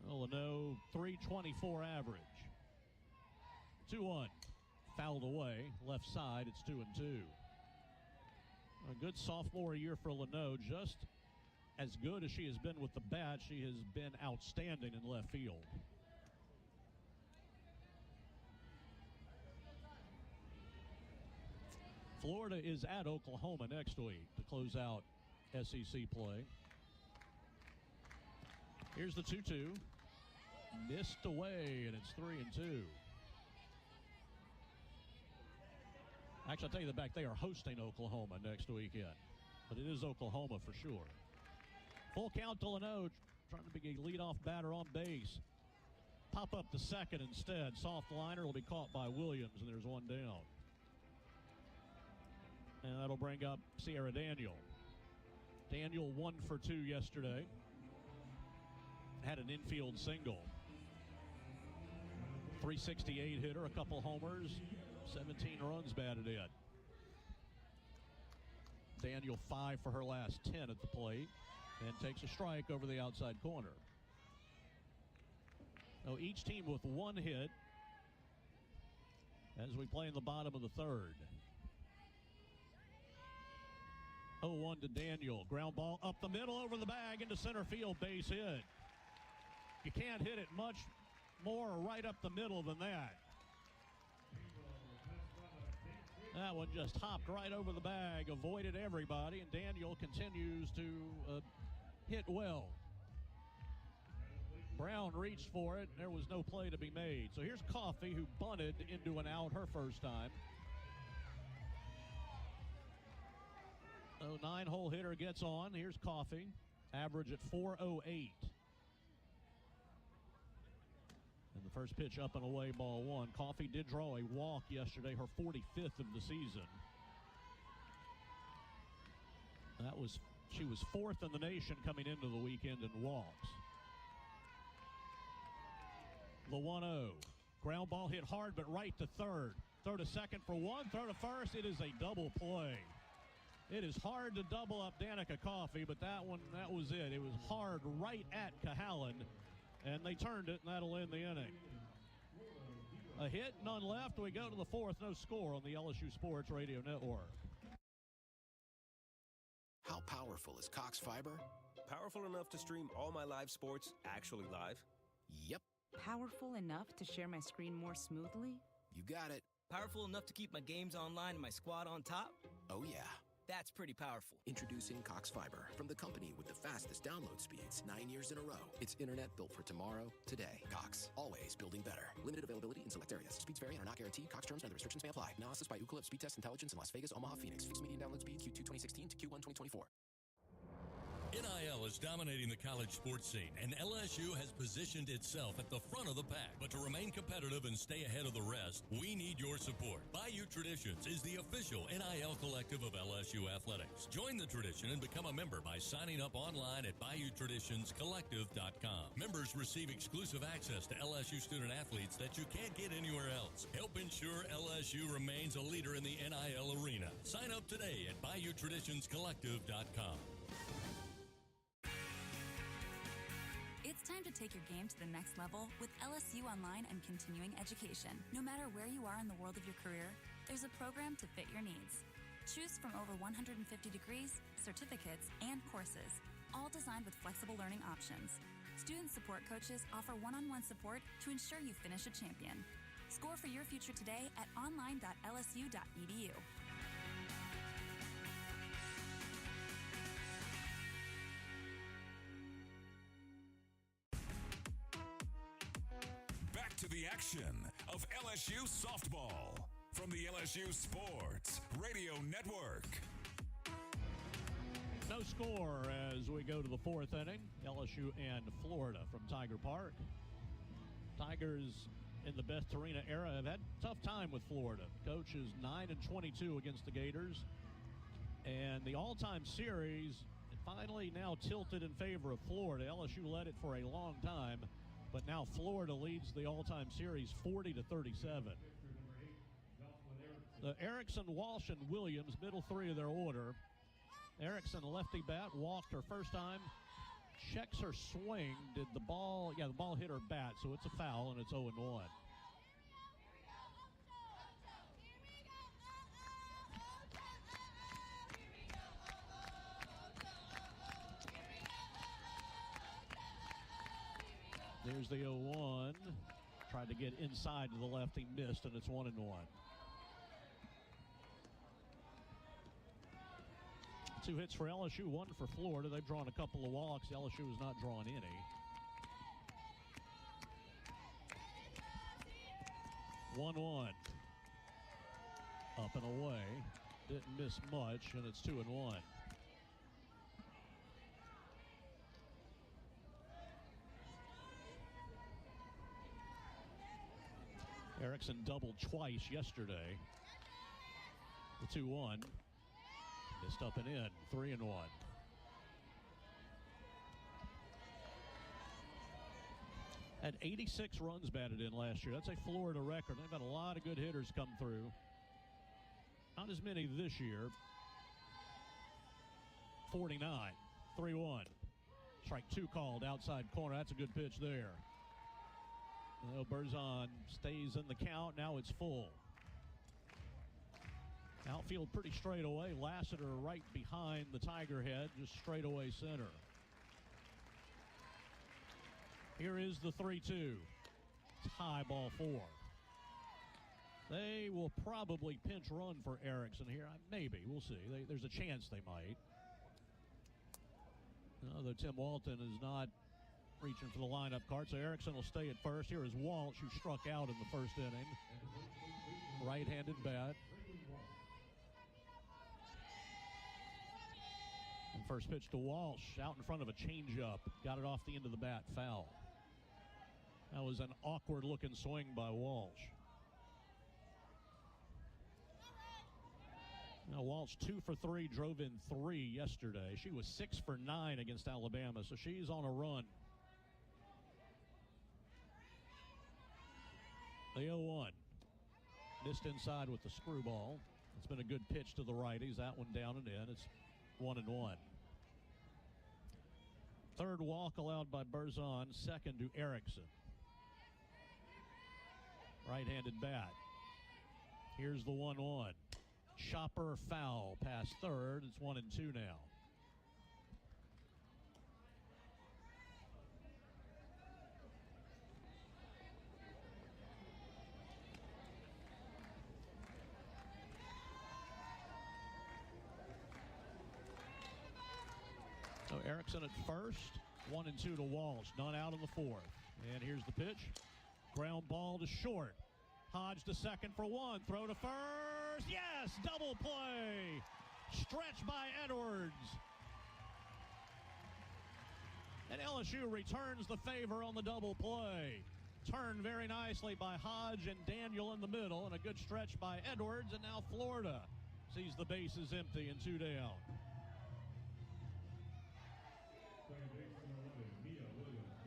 Leno, 324 average. 2-1. fouled away. Left side, it's 2-2. A good sophomore year for Leno. Just as good as she has been with the bat, she has been outstanding in left field. Florida is at Oklahoma next week to close out SEC play. Here's the 2-2. Missed away, and it's 3-2. Actually, I'll tell you the back, they are hosting Oklahoma next weekend. But it is Oklahoma for sure. Full count to Leno, trying to be a leadoff batter on base. Pop up to second instead. Soft liner will be caught by Williams, and there's one down. And that'll bring up Sierra Daniel. Daniel 1 for 2 yesterday. Had an infield single. 368 hitter, a couple homers, 17 runs batted in. Daniel 5 for her last 10 at the plate and takes a strike over the outside corner. So each team with one hit as we play in the bottom of the third. 0-1 to Daniel. Ground ball up the middle over the bag into center field, base hit. You can't hit it much more right up the middle than that. That one just hopped right over the bag, avoided everybody, and Daniel continues to hit well. Brown reached for it. There was no play to be made. So here's Coffey, who bunted into an out her first time. So 9-hole hitter gets on. Here's Coffey. Average at 4.08. And the first pitch up and away, ball one. Coffey did draw a walk yesterday, her 45th of the season. She was 4th in the nation coming into the weekend in walks. The 1-0. Ground ball hit hard, but right to third. Throw to second for one, throw to first. It is a double play. It is hard to double up Danica Coffey, but that was it. It was hard right at Cahalan, and they turned it, and that'll end the inning. A hit, none left. We go to the fourth, no score on the LSU Sports Radio Network.
How powerful is Cox Fiber?
Powerful enough to stream all my live sports actually live?
Yep.
Powerful enough to share my screen more smoothly?
You got it.
Powerful enough to keep my games online and my squad on top?
Oh, yeah.
That's pretty powerful.
Introducing Cox Fiber, from the company with the fastest download speeds 9 years in a row. It's internet built for tomorrow, today. Cox, always building better. Limited availability in select areas. Speeds vary and are not guaranteed. Cox terms and other restrictions may apply. Analysis by Ookla of Speed Test Intelligence in Las Vegas, Omaha, Phoenix. Fixed median download speed Q2 2016 to Q1 2024.
NIL is dominating the college sports scene, and LSU has positioned itself at the front of the pack. But to remain competitive and stay ahead of the rest, we need your support. Bayou Traditions is the official NIL collective of LSU athletics. Join the tradition and become a member by signing up online at BayouTraditionsCollective.com. Members receive exclusive access to LSU student athletes that you can't get anywhere else. Help ensure LSU remains a leader in the NIL arena. Sign up today at BayouTraditionsCollective.com.
It's time to take your game to the next level with LSU Online and Continuing Education. No matter where you are in the world of your career, there's a program to fit your needs. Choose from over 150 degrees, certificates, and courses, all designed with flexible learning options. Student support coaches offer one-on-one support to ensure you finish a champion. Score for your future today at online.lsu.edu.
To the action of LSU softball from the LSU Sports Radio Network.
No score as we go to the fourth inning. LSU and Florida from Tiger Park. Tigers in the Beth Arena era have had a tough time with Florida. Coach is 9-22 against the Gators. And the all-time series finally now tilted in favor of Florida. LSU led it for a long time. But now Florida leads the all-time series 40-37. The Erickson, Walsh, and Williams, middle three of their order. Erickson, lefty bat, walked her first time. Checks her swing. Did the ball, the ball hit her bat, so it's a foul, and it's 0-1. Here's the 0-1. Tried to get inside to the left. He missed, and it's 1-1. Two hits for LSU, one for Florida. They've drawn a couple of walks. LSU has not drawn any. 1-1. Up and away. Didn't miss much, and it's 2-1. Erickson doubled twice yesterday. The 2-1. Missed up and in. 3-1. Had 86 runs batted in last year. That's a Florida record. They've had a lot of good hitters come through. Not as many this year. 49. 3-1. Strike two called outside corner. That's a good pitch there. Well, Berzon stays in the count. Now it's full. Outfield pretty straight away. Lassiter right behind the Tiger head, just straight away center. Here is the 3-2. It's high, ball four. They will probably pinch run for Erickson here. Maybe. We'll see. There's a chance they might. Although Tim Walton is not reaching for the lineup card, so Erickson will stay at first. Here is Walsh, who struck out in the first inning. Right-handed bat. And first pitch to Walsh, out in front of a changeup. Got it off the end of the bat, foul. That was an awkward-looking swing by Walsh. Now Walsh 2 for 3, drove in 3 yesterday. She was 6 for 9 against Alabama, so she's on a run. The 0-1. Missed inside with the screwball. It's been a good pitch to the righties. That one down and in. It's 1-1. Third walk allowed by Berzon. Second to Erickson. Right-handed bat. Here's the 1-1. Chopper foul past third. It's 1-2 now. So Erickson at first, 1-2 to Walsh. None out in the fourth. And here's the pitch. Ground ball to short. Hodge to second for one. Throw to first. Yes, double play. Stretch by Edwards. And LSU returns the favor on the double play. Turned very nicely by Hodge and Daniel in the middle, and a good stretch by Edwards, and now Florida sees the bases empty and 2 down.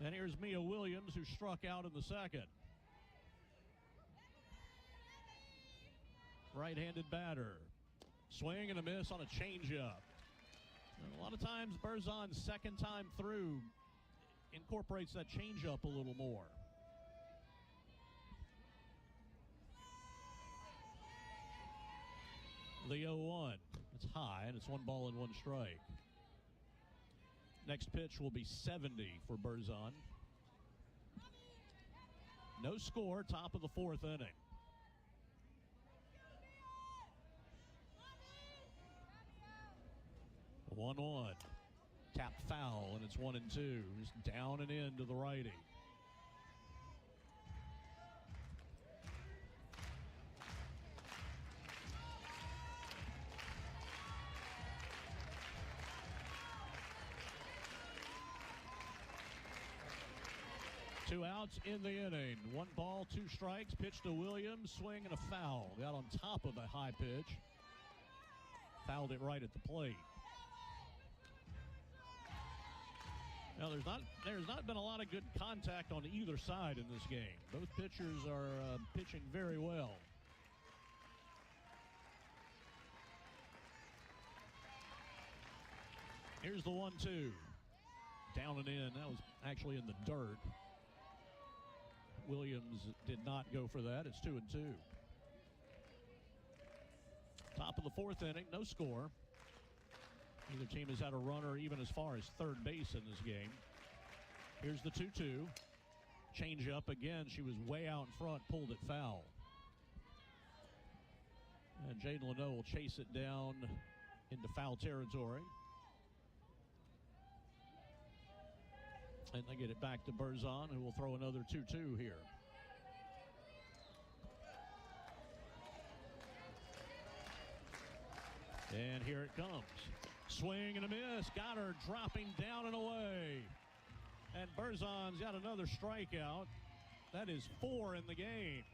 And here's Mia Williams, who struck out in the second. Right-handed batter. Swing and a miss on a changeup. A lot of times Berzon's second time through incorporates that changeup a little more. The 0-1. It's high, and it's 1 ball and 1 strike. Next pitch will be 70 for Berzon. No score, top of the fourth inning. The 1-1. Tap foul, and it's 1-2. Just down and in to the righty. Two outs in the inning. 1 ball, 2 strikes. Pitch to Williams. Swing and a foul. Got on top of a high pitch. Fouled it right at the plate. Now, there's not been a lot of good contact on either side in this game. Both pitchers are pitching very well. Here's the 1-2. Down and in. That was actually in the dirt. Williams did not go for that. It's 2-2. Top of the fourth inning, no score. Neither team has had a runner even as far as third base in this game. Here's the 2-2. Change up again. She was way out in front, pulled it foul. And Jaden Leno will chase it down into foul territory. And they get it back to Berzon, who will throw another 2-2 here. And here it comes. Swing and a miss. Got her dropping down and away. And Berzon's got another strikeout. That is 4 in the game.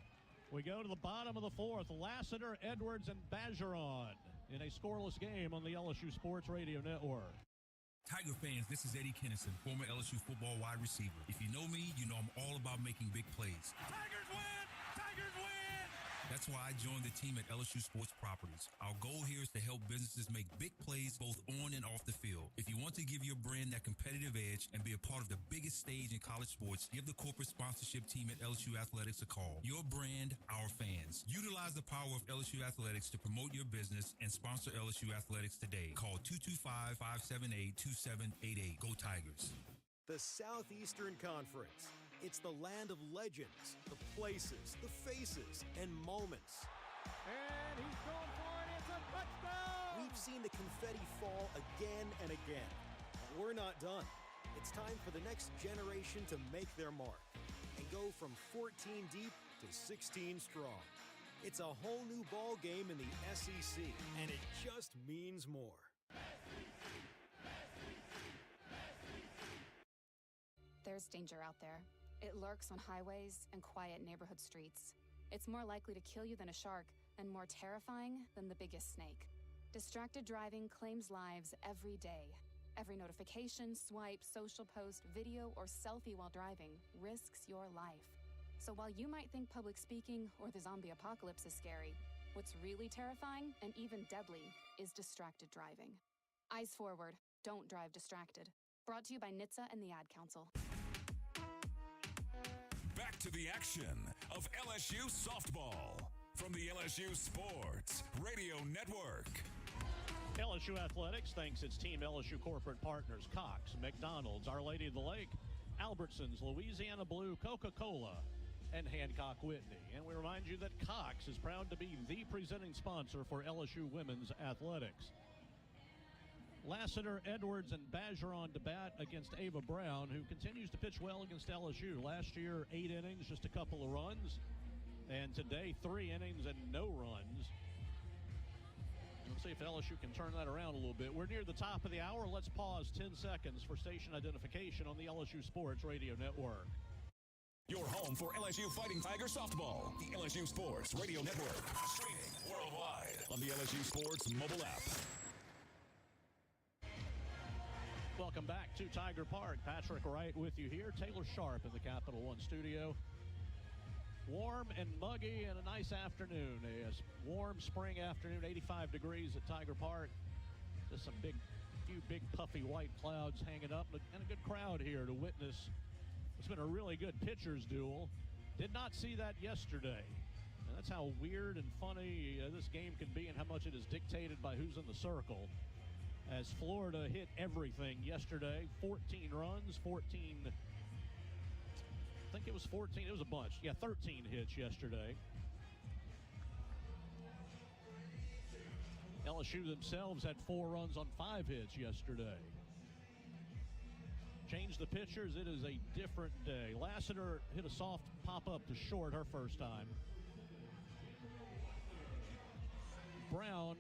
We go to the bottom of the fourth. Lassiter, Edwards, and Bergeron in a scoreless game on the LSU Sports Radio Network.
Tiger fans, this is Eddie Kennison, former LSU football wide receiver. If you know me, you know I'm all about making big plays.
Tigers win! Tigers win!
That's why I joined the team at LSU Sports Properties. Our goal here is to help businesses make big plays both on and off the field. If you want to give your brand that competitive edge and be a part of the biggest stage in college sports, give the corporate sponsorship team at LSU Athletics a call. Your brand, our fans. Utilize the power of LSU Athletics to promote your business and sponsor LSU Athletics today. Call 225-578-2788. Go Tigers.
The Southeastern Conference. It's the land of legends, the places, the faces, and moments.
And he's going for it. It's a touchdown!
We've seen the confetti fall again and again. But we're not done. It's time for the next generation to make their mark and go from 14 deep to 16 strong. It's a whole new ball game in the SEC, and it just means more.
There's danger out there. It lurks on highways and quiet neighborhood streets. It's more likely to kill you than a shark and more terrifying than the biggest snake. Distracted driving claims lives every day. Every notification, swipe, social post, video, or selfie while driving risks your life. So while you might think public speaking or the zombie apocalypse is scary, what's really terrifying and even deadly is distracted driving. Eyes forward, don't drive distracted. Brought to you by NHTSA and the Ad Council.
Back to the action of LSU softball from the LSU Sports Radio Network.
LSU Athletics thanks its Team LSU corporate partners Cox, McDonald's, Our Lady of the Lake, Albertsons, Louisiana Blue, Coca-Cola, and Hancock Whitney. And we remind you that Cox is proud to be the presenting sponsor for LSU women's athletics. Lassiter, Edwards, and Bergeron to bat against Ava Brown, who continues to pitch well against LSU. Last year, 8 innings, just a couple of runs. And today, 3 innings and no runs. Let's see if LSU can turn that around a little bit. We're near the top of the hour. Let's pause 10 seconds for station identification on the LSU Sports Radio Network.
Your home for LSU Fighting Tiger softball. The LSU Sports Radio Network. Streaming worldwide on the LSU Sports mobile app.
Welcome back to Tiger Park. Patrick Wright with you here. Taylor Sharp in the Capital One studio. Warm and muggy and a nice afternoon. A warm spring afternoon, 85 degrees at Tiger Park. Just few big puffy white clouds hanging up, and a good crowd here to witness. It's been a really good pitcher's duel. Did not see that yesterday. And that's how weird and funny this game can be and how much it is dictated by who's in the circle. As Florida hit everything yesterday, 14 runs, 14, I think it was 14, it was a bunch. Yeah, 13 hits yesterday. LSU themselves had 4 runs on 5 hits yesterday. Change the pitchers, it is a different day. Lassiter hit a soft pop-up to short her first time. Brown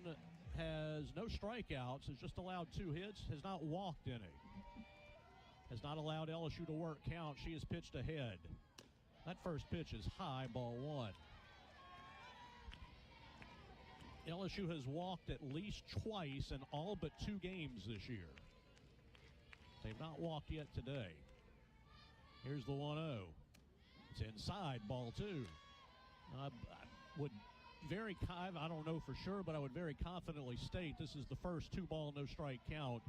has no strikeouts, has just allowed 2 hits, has not walked any. Has not allowed LSU to work count. She has pitched ahead. That first pitch is high, ball 1. LSU has walked at least twice in all but 2 games this year. They've not walked yet today. Here's the 1-0. It's inside, ball 2. I don't know for sure, but I would very confidently state this is the first 2-ball, no strike count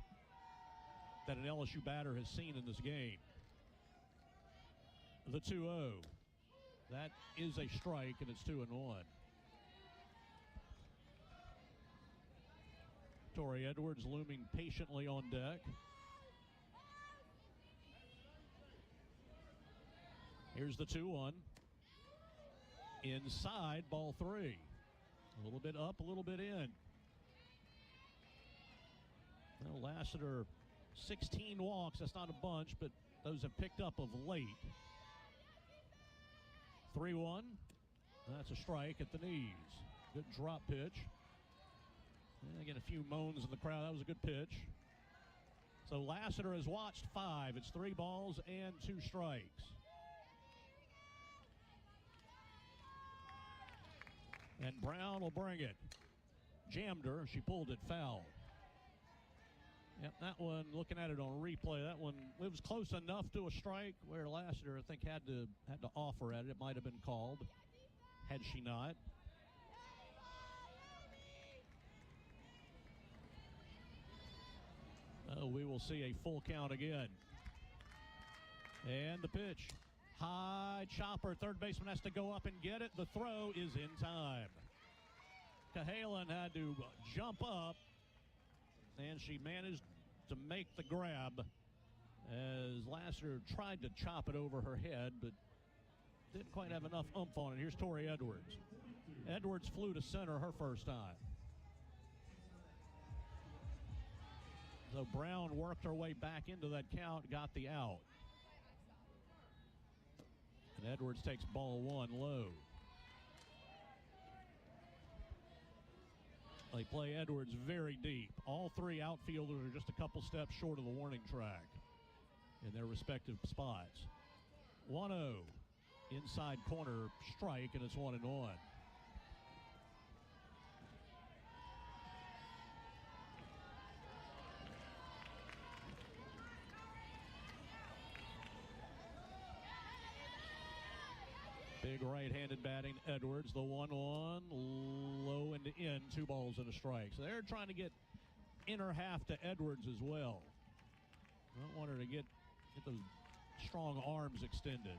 that an LSU batter has seen in this game. The 2-0. That is a strike, and it's 2-1. Tori Edwards looming patiently on deck. Here's the 2-1. Inside, ball 3. A little bit up, a little bit in. Well, Lassiter, 16 walks. That's not a bunch, but those have picked up of late. 3-1. That's a strike at the knees. Good drop pitch. And again, a few moans in the crowd. That was a good pitch. So Lassiter has watched 5. It's 3 balls and 2 strikes. And Brown will bring it. Jammed her. She pulled it foul. Yep, that one, looking at it on replay, that one, it was close enough to a strike where Lassiter, I think, had to offer at it. It might have been called had she not. We will see a full count again. And the pitch. High chopper. Third baseman has to go up and get it. The throw is in time. Cahalan had to jump up, and she managed to make the grab as Lassiter tried to chop it over her head, but didn't quite have enough oomph on it. Here's Tori Edwards. Edwards flew to center her first time. So Brown worked her way back into that count, got the out. And Edwards takes ball 1 low. They play Edwards very deep. All 3 outfielders are just a couple steps short of the warning track in their respective spots. 1-0. Inside corner strike, and it's 1-1. Big right-handed batting, Edwards. The 1-1, low and in, 2 balls and a strike. So they're trying to get inner half to Edwards as well. I don't want her to get those strong arms extended.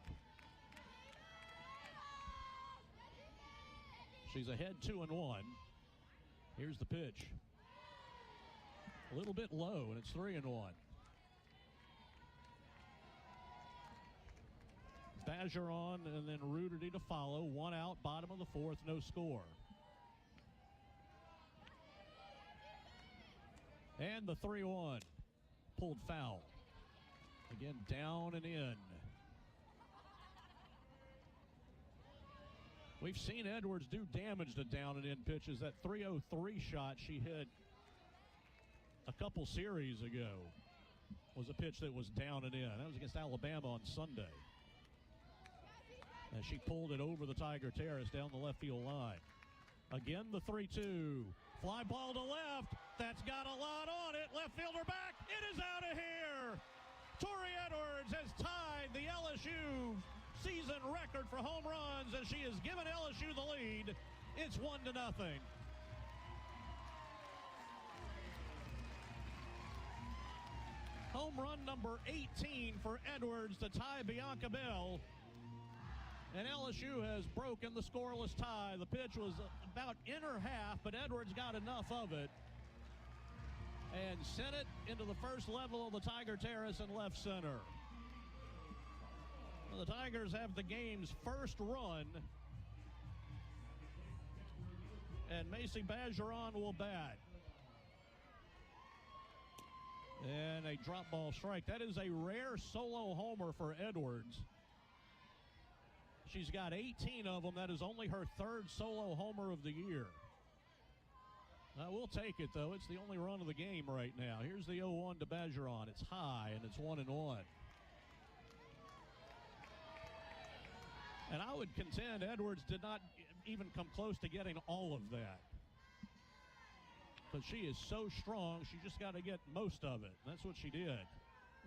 She's ahead 2-1. Here's the pitch. A little bit low, and it's 3-1. Bergeron and then Rudy to follow. 1 out, bottom of the 4th, no score. And the 3-1. Pulled foul. Again, down and in. We've seen Edwards do damage to down and in pitches. That 303 shot she hit a couple series ago was a pitch that was down and in. That was against Alabama on Sunday. And she pulled it over the Tiger Terrace down the left field line. Again, the 3-2. Fly ball to left. That's got a lot on it. Left fielder back. It is out of here. Tori Edwards has tied the LSU season record for home runs as she has given LSU the lead. It's 1-0. Home run number 18 for Edwards to tie Bianca Bell. And LSU has broken the scoreless tie. The pitch was about inner half, but Edwards got enough of it and sent it into the first level of the Tiger Terrace in left center. Well, the Tigers have the game's first run, and Macy Bergeron will bat. And a drop ball strike. That is a rare solo homer for Edwards. She's got 18 of them. That is only her 3rd solo homer of the year. We'll take it, though. It's the only run of the game right now. Here's the 0-1 to Bergeron. It's high, and it's 1-1. And I would contend Edwards did not even come close to getting all of that. But she is so strong, she just got to get most of it. And that's what she did.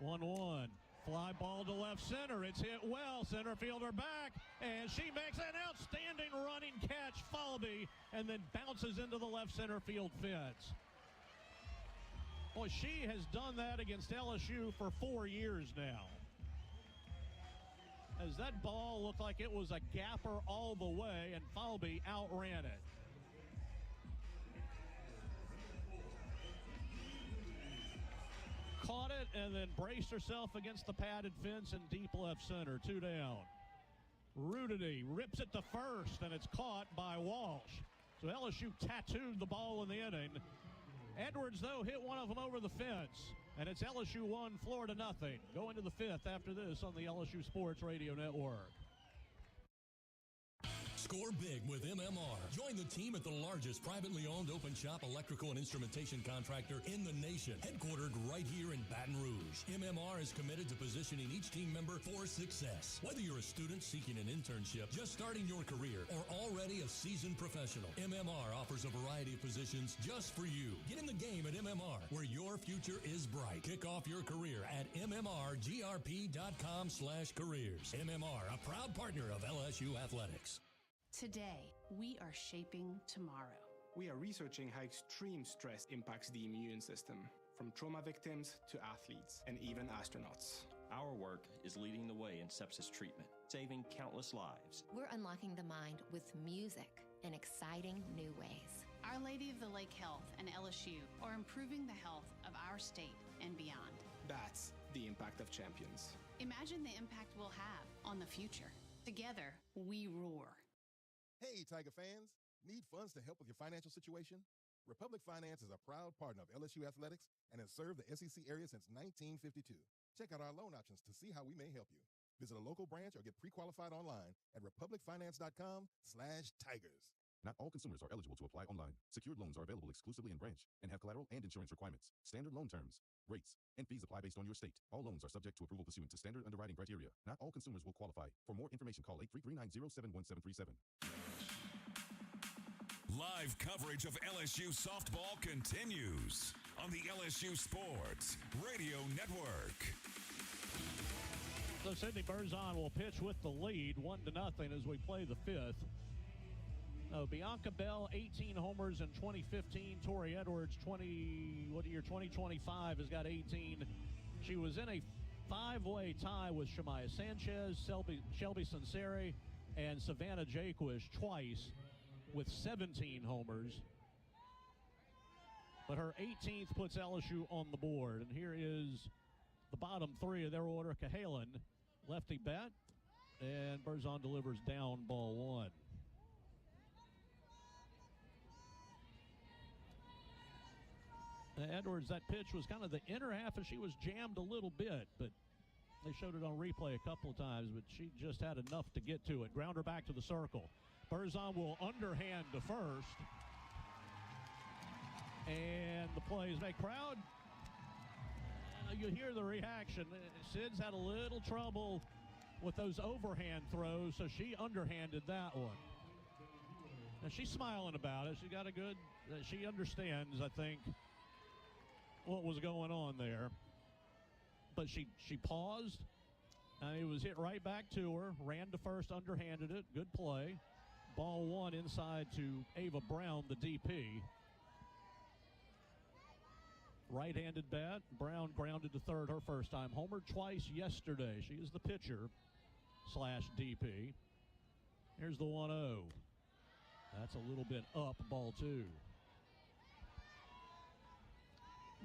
1-1. Fly ball to left center. It's hit well. Center fielder back. And she makes an outstanding running catch, Falby, and then bounces into the left center field fence. Boy, she has done that against LSU for 4 years now. As that ball looked like it was a gapper all the way, and Falby outran it. Caught it and then braced herself against the padded fence in deep left center. 2 down. Rudity rips it to first, and it's caught by Walsh. So LSU tattooed the ball in the inning. Edwards, though, hit one of them over the fence, and it's LSU 1, Florida nothing. Going to the fifth after this on the LSU Sports Radio Network.
Score big with MMR. Join the team at the largest privately owned open shop electrical and instrumentation contractor in the nation, headquartered right here in Baton Rouge. MMR is committed to positioning each team member for success. Whether you're a student seeking an internship, just starting your career, or already a seasoned professional, MMR offers a variety of positions just for you. Get in the game at MMR, where your future is bright. Kick off your career at mmrgrp.com/careers. MMR, a proud partner of LSU Athletics.
Today, we are shaping tomorrow.
We are researching how extreme stress impacts the immune system, from trauma victims to athletes and even astronauts.
Our work is leading the way in sepsis treatment, saving countless lives.
We're unlocking the mind with music in exciting new ways.
Our Lady of the Lake Health and LSU are improving the health of our state and beyond.
That's the impact of champions.
Imagine the impact we'll have on the future. Together, we roar.
Hey, Tiger fans. Need funds to help with your financial situation? Republic Finance is a proud partner of LSU Athletics and has served the SEC area since 1952. Check out our loan options to see how we may help you. Visit a local branch or get pre-qualified online at republicfinance.com/tigers.
Not all consumers are eligible to apply online. Secured loans are available exclusively in branch and have collateral and insurance requirements. Standard loan terms, rates, and fees apply based on your state. All loans are subject to approval pursuant to standard underwriting criteria. Not all consumers will qualify. For more information, call 833-907-1737.
Live coverage of LSU softball continues on the LSU Sports Radio Network.
So Sydney Berzon will pitch with the lead, 1-0 as we play the fifth. Bianca Bell, 18 homers in 2015. Tori Edwards, 2025, has got 18. She was in a five-way tie with Shemaya Sanchez, Shelby Sinceri, and Savannah Jaquish twice with 17 homers. But her 18th puts LSU on the board. And here is the bottom three of their order. Cahalan, lefty bat, and Berzon delivers down ball one. Edwards, that pitch was kind of the inner half, and she was jammed a little bit, but they showed it on replay a couple of times, but she just had enough to get to it. Grounder back to the circle. Berzon will underhand to first. And the play is made. Crowd, you hear the reaction. Sid's had a little trouble with those overhand throws, so she underhanded that one. And she's smiling about it. She got a good, she understands, I think, what was going on there. But she paused. It was hit right back to her. Ran to first, underhanded it. Good play. Ball one inside to Ava Brown, the DP. Right-handed bat. Brown grounded to third her first time. Homered twice yesterday. She is the pitcher / DP. Here's the 1-0. That's a little bit up, ball two.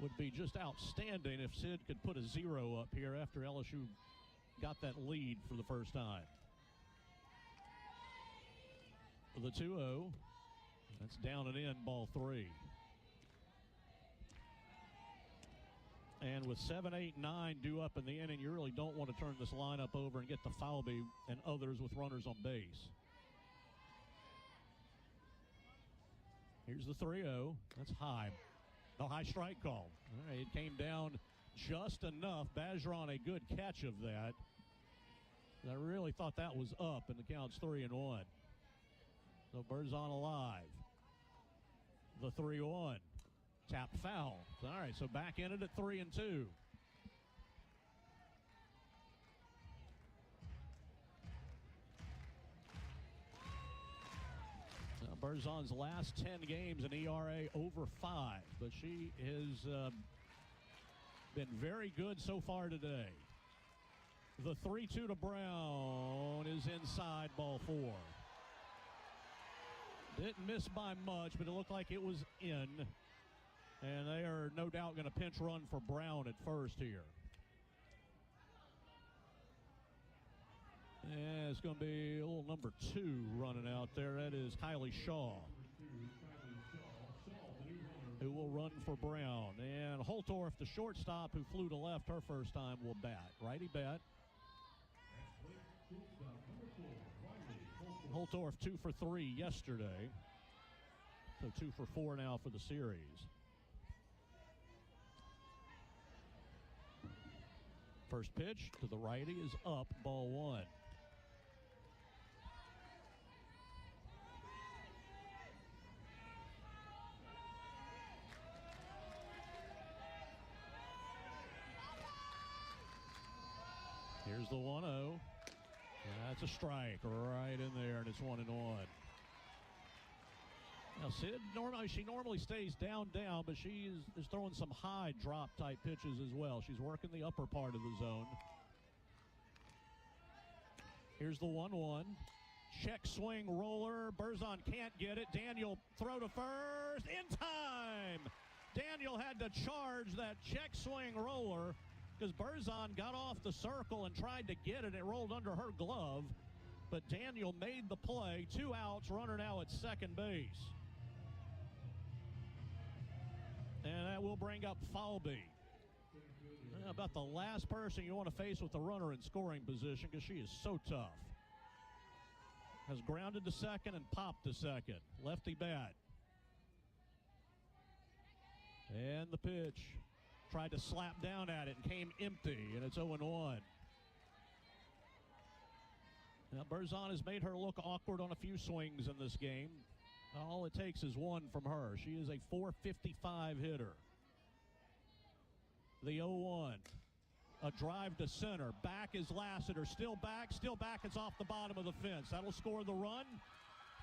Would be just outstanding if Sid could put a 0 up here after LSU got that lead for the first time. The 2-0. That's down and in, ball three. And with 7, 8, 9 due up in the inning, you really don't want to turn this lineup over and get to Falby and others with runners on base. Here's the 3-0. That's high. The high strike call. All right, it came down just enough. Bajoran, a good catch of that. I really thought that was up, and the count's 3-1. So Berzon alive. The 3-1. Tapped foul. All right, so back in it at 3-2. Berzon's last 10 games, an ERA over 5, but she has been very good so far today. The 3-2 to Brown is inside, ball four. Didn't miss by much, but it looked like it was in. And they are no doubt going to pinch run for Brown at first here. Yeah, it's going to be a little number 2 running out there. That is Kylie Shaw, who will run for Brown. And Holtorf, the shortstop, who flew to left her first time, will bat. Righty bat. Holtorf 2 for 3 yesterday. So 2 for 4 now for the series. First pitch to the righty is up, ball 1. Here's the 1-0. That's a strike right in there, and it's 1-1. Now, Sid, she normally stays down, but she is throwing some high drop type pitches as well. She's working the upper part of the zone. Here's the 1-1. Check swing roller. Berzon can't get it. Daniel throw to first in time. Daniel had to charge that check swing roller because Berzon got off the circle and tried to get it. It rolled under her glove, but Daniel made the play. 2 outs, runner now at second base. And that will bring up Falby. About the last person you want to face with a runner in scoring position because she is so tough. Has grounded to second and popped to second. Lefty bat. And the pitch. Tried to slap down at it and came empty, and it's 0-1. Now, Berzon has made her look awkward on a few swings in this game. All it takes is 1 from her. She is a .455 hitter. The 0-1. A drive to center. Back is Lassiter. Still back. It's off the bottom of the fence. That'll score the run.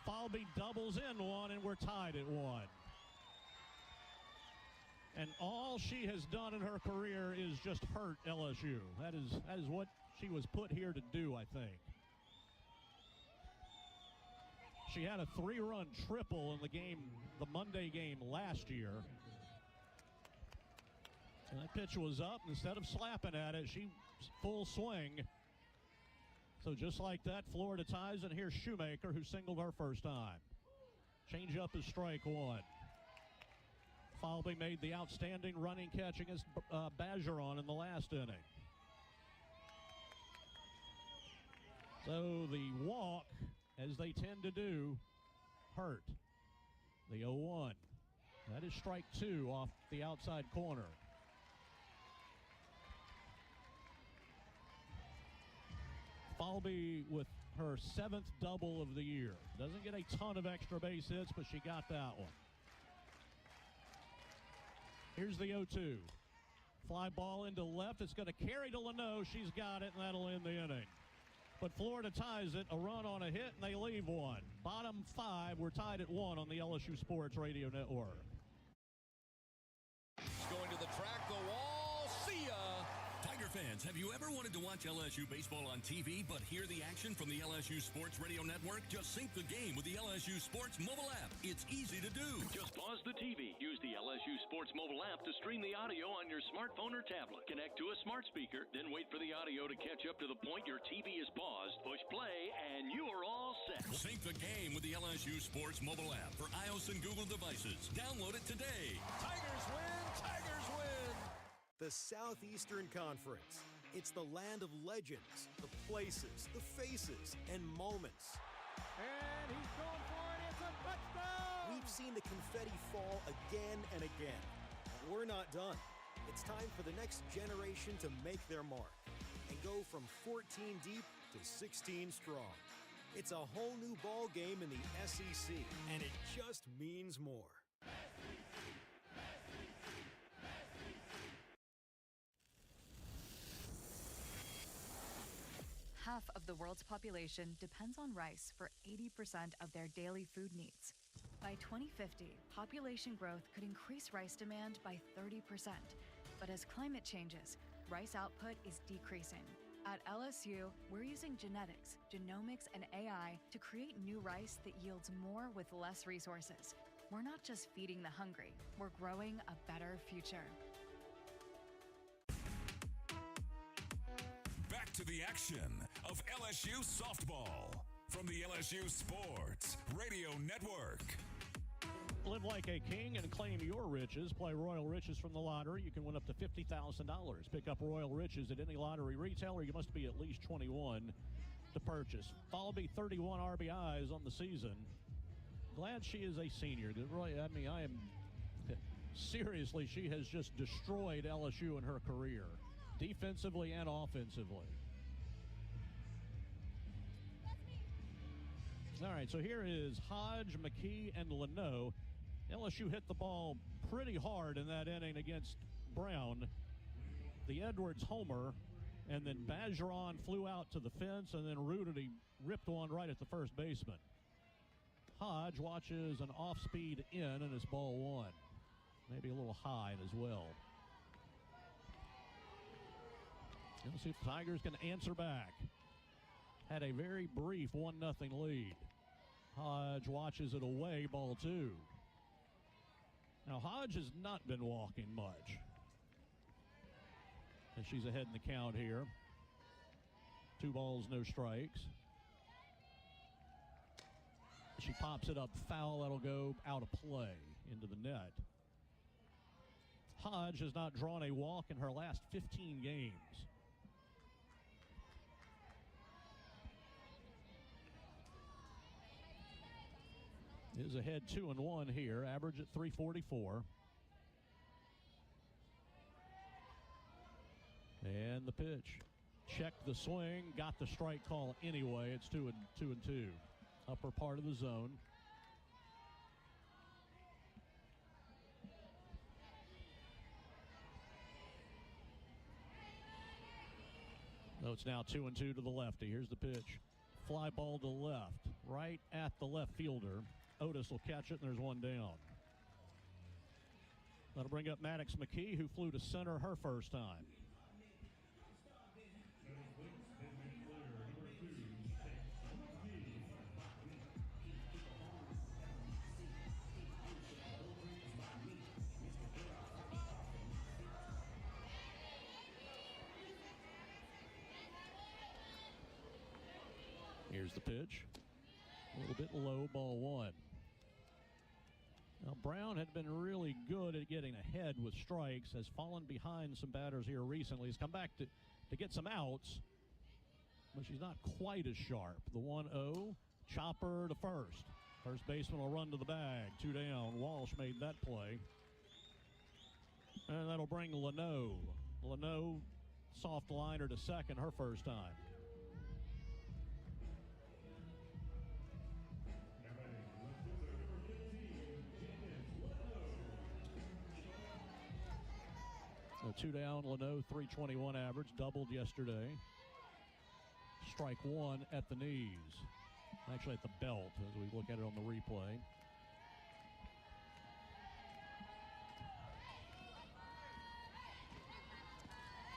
Falby doubles in 1, and we're tied at 1. And all she has done in her career is just hurt LSU. That is what she was put here to do, I think. She had a 3-run triple in the Monday game last year. And that pitch was up. Instead of slapping at it, she full swing. So just like that, Florida ties, and here's Shoemaker, who singled her first time. Change up is strike 1. Falby made the outstanding running catch against Bergeron in the last inning. So the walk, as they tend to do, hurt. The 0-1. That is strike 2 off the outside corner. Falby with her 7th double of the year. Doesn't get a ton of extra base hits, but she got that one. Here's the 0-2. Fly ball into left. It's going to carry to Leno. She's got it, and that'll end the inning. But Florida ties it, a run on a hit, and they leave 1. Bottom 5, we're tied at 1 on the LSU Sports Radio Network.
Going to the track, the wall, see ya! Tiger fans, have you ever wanted to watch LSU baseball on TV but hear the action from the LSU Sports Radio Network? Just sync the game with the LSU Sports mobile app. It's easy to do.
Just pause the TV. Use the LSU Sports mobile app to stream the audio on your smartphone or tablet. Connect to a smart speaker, then wait for the audio to catch up to the point your TV is paused. Push play, and you are all set.
Sync the game with the LSU Sports mobile app for iOS and Google devices. Download it today.
Tigers win! Tigers win! The Southeastern Conference. It's the land of legends, the places, the faces, and moments.
And he's going for it. It's a touchdown!
We've seen the confetti fall again and again. But we're not done. It's time for the next generation to make their mark and go from 14 deep to 16 strong. It's a whole new ball game in the SEC, and it just means more.
Half of the world's population depends on rice for 80% of their daily food needs. By 2050, population growth could increase rice demand by 30%. But as climate changes, rice output is decreasing. At LSU, we're using genetics, genomics, and AI to create new rice that yields more with less resources. We're not just feeding the hungry, we're growing a better future.
Back to the action. of LSU softball from the LSU Sports Radio Network.
Live like a king and claim your riches. Play Royal Riches from the lottery. You can win up to $50,000. Pick up Royal Riches at any lottery retailer. You must be at least 21 to purchase. Falby, 31 RBIs on the season. Glad she is a senior. Really, I mean, I am seriously, she has just destroyed LSU in her career, defensively and offensively. All right, so here is Hodge, McKee, and Leno. LSU hit the ball pretty hard in that inning against Brown. The Edwards homer, and then Bergeron flew out to the fence, and then Rudy ripped one right at the first baseman. Hodge watches an off-speed in, and it's ball one. Maybe a little high as well. Let's see if the Tigers can answer back. Had a very brief 1-0 lead. Hodge watches it away, ball two. Now, Hodge has not been walking much. And she's ahead in the count here. 2 balls, no strikes. She pops it up foul. That'll go out of play into the net. Hodge has not drawn a walk in her last 15 games. Is ahead 2-1 here, average at 344. And the pitch. Checked the swing, got the strike call anyway. It's 2-2. Upper part of the zone. No, it's now 2-2 to the lefty. Here's the pitch. Fly ball to left, right at the left fielder. Otis will catch it, and there's one down. That'll bring up Maddox McKee, who flew to center her first time. Here's the pitch. A little bit low, ball one. Now, Brown had been really good at getting ahead with strikes, has fallen behind some batters here recently. He's come back to get some outs, but she's not quite as sharp. The 1-0, chopper to first. First baseman will run to the bag. 2 down. Walsh made that play. And that'll bring Leno. Leno, soft liner to second, her first time. So 2 down, Leno, 321 average, doubled yesterday. Strike one at the knees. Actually at the belt as we look at it on the replay.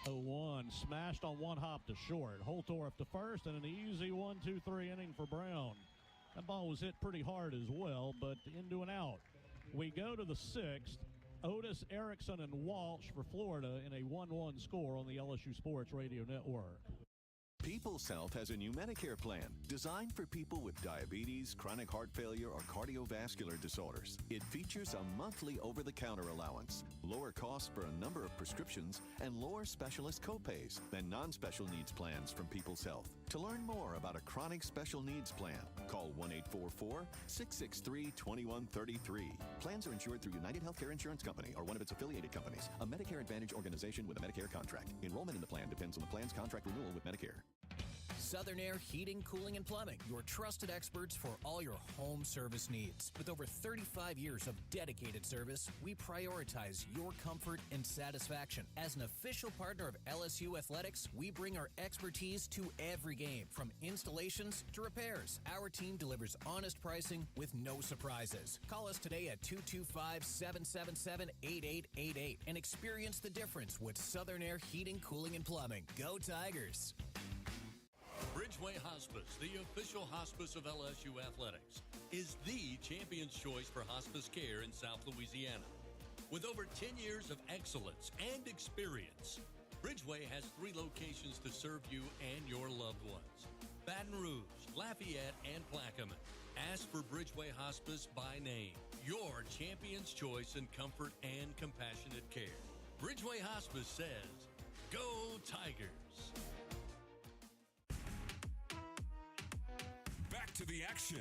Oh, 1 smashed on one hop to short. Holtorf to first, and an easy 1-2-3 inning for Brown. That ball was hit pretty hard as well, but into an out. We go to the 6th. Otis, Erickson, and Walsh for Florida in a 1-1 score on the LSU Sports Radio Network.
People's Health has a new Medicare plan designed for people with diabetes, chronic heart failure, or cardiovascular disorders. It features a monthly over-the-counter allowance, lower costs for a number of prescriptions, and lower specialist copays than non-special needs plans from People's Health. To learn more about a chronic special needs plan, call 1-844-663-2133. Plans are insured through United Healthcare Insurance Company or one of its affiliated companies, a Medicare Advantage organization with a Medicare contract. Enrollment in the plan depends on the plan's contract renewal with Medicare.
Southern Air Heating, Cooling, and Plumbing, your trusted experts for all your home service needs. With over 35 years of dedicated service, we prioritize your comfort and satisfaction. As an official partner of LSU Athletics, we bring our expertise to every game, from installations to repairs. Our team delivers honest pricing with no surprises. Call us today at 225-777-8888 and experience the difference with Southern Air Heating, Cooling, and Plumbing. Go Tigers!
Bridgeway Hospice, the official hospice of LSU Athletics, is the champion's choice for hospice care in South Louisiana. With over 10 years of excellence and experience, Bridgeway has 3 locations to serve you and your loved ones: Baton Rouge, Lafayette, and Plaquemine. Ask for Bridgeway Hospice by name. Your champion's choice in comfort and compassionate care. Bridgeway Hospice says, go Tigers!
Back to the action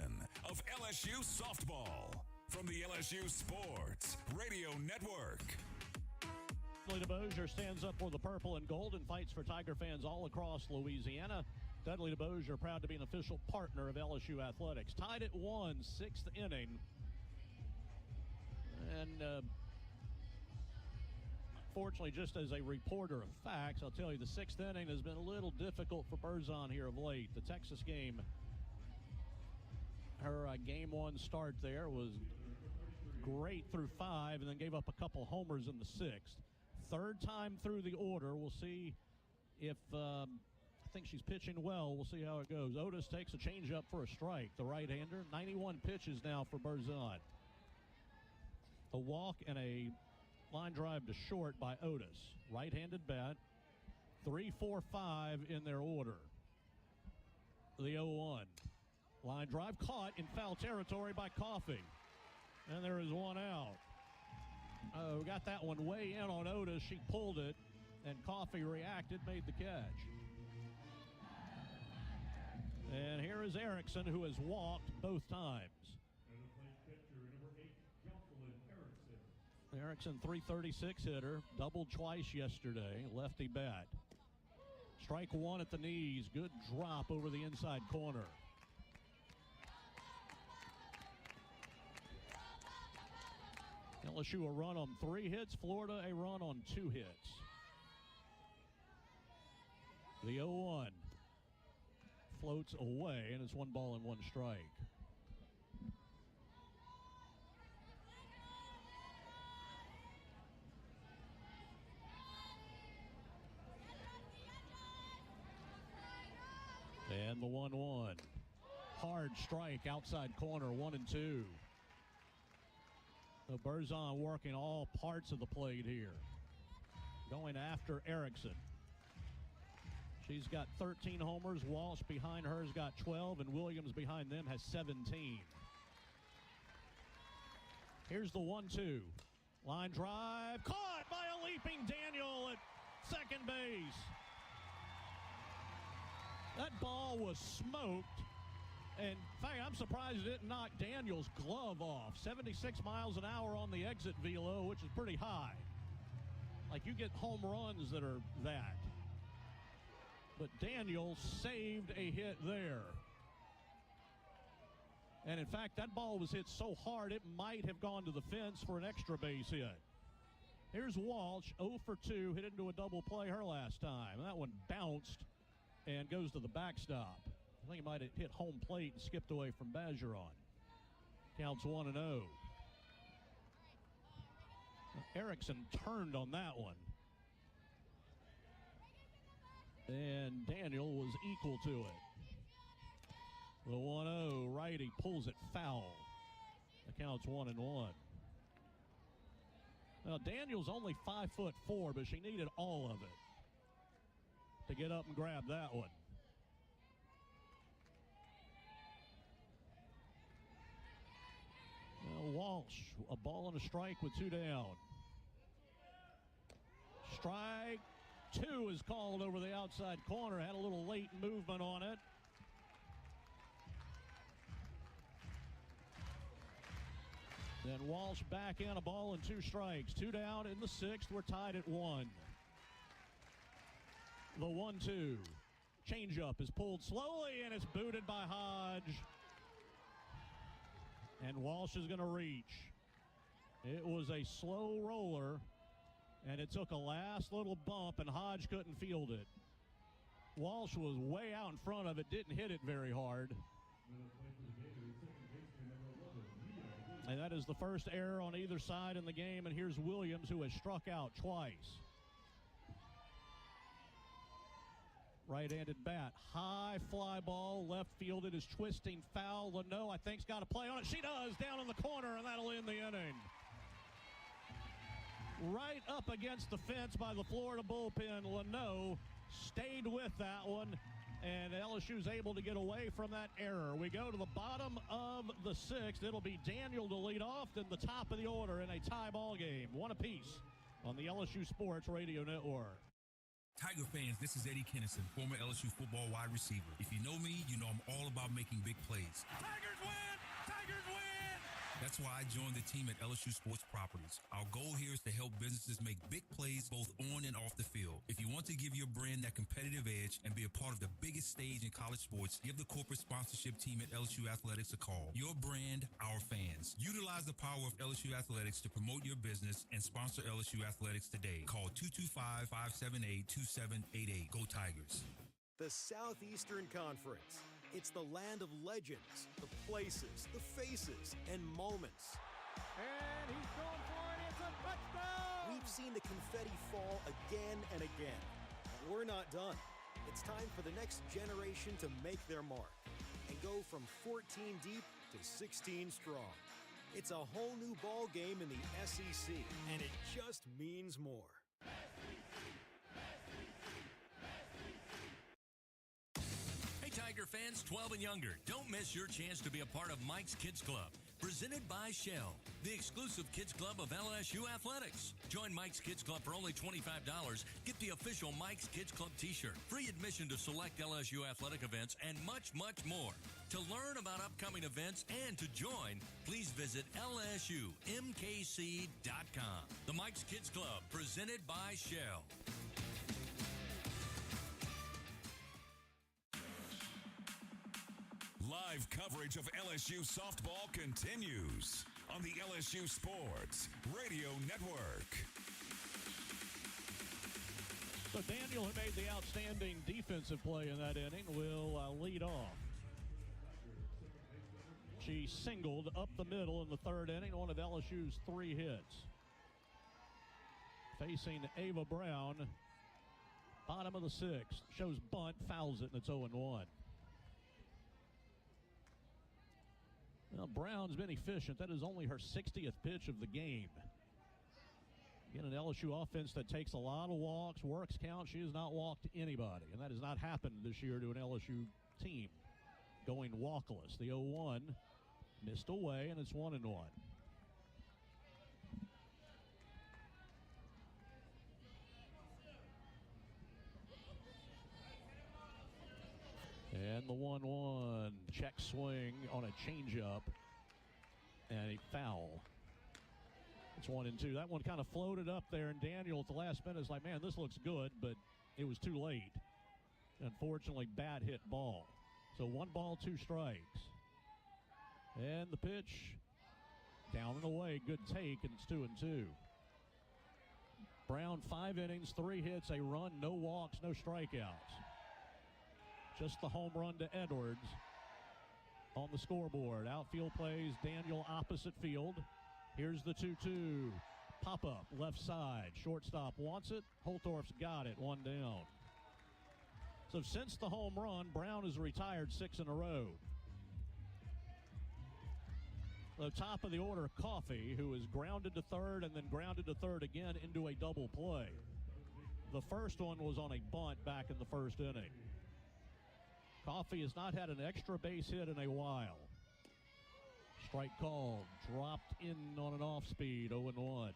of LSU softball from the LSU Sports Radio Network.
Dudley DeBosier stands up for the purple and gold and fights for Tiger fans all across Louisiana. Dudley DeBosier proud to be an official partner of LSU athletics. Tied at 1, 6th inning. And fortunately, just as a reporter of facts, I'll tell you the 6th inning has been a little difficult for Berzon here of late. The Texas game, her game 1 start there was great through 5 and then gave up a couple homers in the 6th. 3rd time through the order. We'll see if I think she's pitching well. We'll see how it goes. Otis takes a changeup for a strike. The right-hander. 91 pitches now for Berzon. A walk and a line drive to short by Otis. Right-handed bat. 3, 4, 5 in their order. The 0-1. Line drive caught in foul territory by Coffey. And there is one out. We got that one way in on Otis. She pulled it, and Coffey reacted, made the catch. And here is Erickson, who has walked both times. Erickson, 336 hitter, doubled twice yesterday, lefty bat. Strike 1 at the knees, good drop over the inside corner. LSU a run on 3 hits, Florida a run on 2 hits. The 0-1 floats away, and it's 1 ball and 1 strike. And the 1-1. Hard strike outside corner, 1 and 2. So Berzon working all parts of the plate here. Going after Erickson. She's got 13 homers. Walsh behind her has got 12, and Williams behind them has 17. Here's the 1-2. Line drive. Caught by a leaping Daniel at second base. That ball was smoked. And in fact, I'm surprised it didn't knock Daniel's glove off. 76 miles an hour on the exit velo, which is pretty high. Like, you get home runs that are that. But Daniel saved a hit there. And in fact, that ball was hit so hard it might have gone to the fence for an extra base hit. Here's Walsh, 0 for 2, hit into a double play her last time. That one bounced and goes to the backstop. I think he might have hit home plate and skipped away from Bergeron. Counts 1-0. Erickson turned on that one. And Daniel was equal to it. The 1-0, righty pulls it foul. The count's 1-1. Now, Daniel's only 5'4", but she needed all of it to get up and grab that one. Now, Walsh, a ball and a strike with 2 down. Strike 2 is called over the outside corner. Had a little late movement on it. Then Walsh back in, a ball and 2 strikes. 2 down in the 6th. We're tied at 1. The 1-2. Changeup is pulled slowly, and it's booted by Hodge. And Walsh is going to reach. It was a slow roller, and it took a last little bump, and Hodge couldn't field it. Walsh was way out in front of it, didn't hit it very hard. And that is the first error on either side in the game, and here's Williams, who has struck out twice. Right-handed bat, high fly ball, left field. It is twisting foul. Leno, I think, has got to play on it. She does, down in the corner, and that'll end the inning. right up against the fence by the Florida bullpen. Leno stayed with that one, and LSU's able to get away from that error. We go to the bottom of the sixth. It'll be Daniel to lead off, then the top of the order in a tie ball game. One apiece on the LSU Sports Radio Network.
Tiger fans, this is Eddie Kennison, former LSU football wide receiver. If you know me, you know I'm all about making big plays.
Tigers win! Tigers win!
That's why I joined the team at LSU Sports Properties. Our goal here is to help businesses make big plays both on and off the field. If you want to give your brand that competitive edge and be a part of the biggest stage in college sports, give the corporate sponsorship team at LSU Athletics a call. Your brand, our fans. Utilize the power of LSU Athletics to promote your business and sponsor LSU Athletics today. Call 225-578-2788. Go Tigers.
The Southeastern Conference. It's the land of legends, the places, the faces, and moments.
And he's going for it. It's a touchdown!
We've seen the confetti fall again and again. But we're not done. It's time for the next generation to make their mark and go from 14 deep to 16 strong. It's a whole new ball game in the SEC, and it just means more.
Tiger fans 12 and younger, don't miss your chance to be a part of Mike's Kids Club, presented by Shell, the exclusive kids club of LSU Athletics. Join Mike's Kids Club for only $25. Get the official Mike's Kids Club t-shirt, free admission to select LSU athletic events, and much, much more. To learn about upcoming events and to join, please visit LSUMKC.com. The Mike's Kids Club, presented by Shell.
Live coverage of LSU softball continues on the LSU Sports Radio Network.
So Daniel, who made the outstanding defensive play in that inning, will lead off. She singled up the middle in the third inning, one of LSU's 3 hits. Facing Ava Brown, bottom of the sixth, shows bunt, fouls it, and it's 0-1. Well, Brown's been efficient. That is only her 60th pitch of the game. Again, an LSU offense that takes a lot of walks, works count. She has not walked anybody, and that has not happened this year to an LSU team. Going walkless. The 0-1 missed away, and it's 1-1. And the 1-1 check swing on a changeup and a foul. It's 1-2. That one kind of floated up there, and Daniel at the last minute is like, man, this looks good, but it was too late. Unfortunately, bad hit ball. So 1 ball, 2 strikes. And the pitch down and away. Good take, and it's 2-2. Brown, 5 innings, 3 hits, a run, no walks, no strikeouts. Just the home run to Edwards on the scoreboard. Outfield plays Daniel opposite field. Here's the 2-2. Pop-up, left side. Shortstop wants it. Holtorf's got it, 1 down. So since the home run, Brown has retired 6 in a row. The top of the order, Coffey, who is grounded to third and then grounded to third again into a double play. The first one was on a bunt back in the first inning. Coffey has not had an extra base hit in a while. Strike called, dropped in on an off speed, 0-1.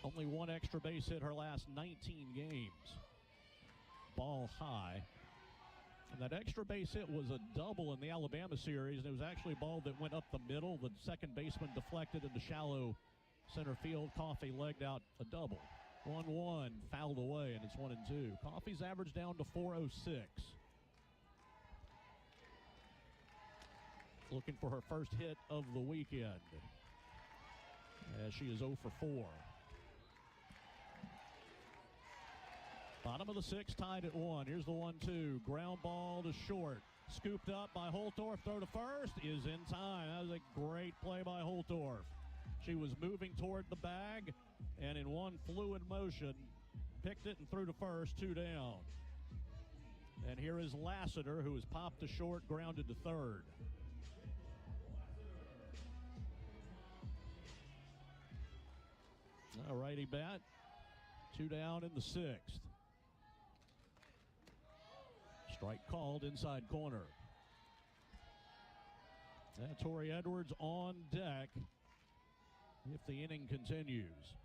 Only 1 extra base hit her last 19 games. Ball high. And that extra base hit was a double in the Alabama series, and it was actually a ball that went up the middle. The second baseman deflected into shallow center field. Coffey legged out a double. 1-1, fouled away, and it's 1-2. Coffey's average down to 406. Looking for her first hit of the weekend, as she is 0 for 4. Bottom of the sixth, tied at 1. Here's the 1-2. Ground ball to short. Scooped up by Holtorf. Throw to first is in time. That was a great play by Holtorf. She was moving toward the bag, and in one fluid motion, picked it and threw to first, 2 down. And here is Lassiter, who is popped to short, grounded to third. A righty bat. 2 down in the 6th. Strike called inside corner. Tori Edwards on deck if the inning continues.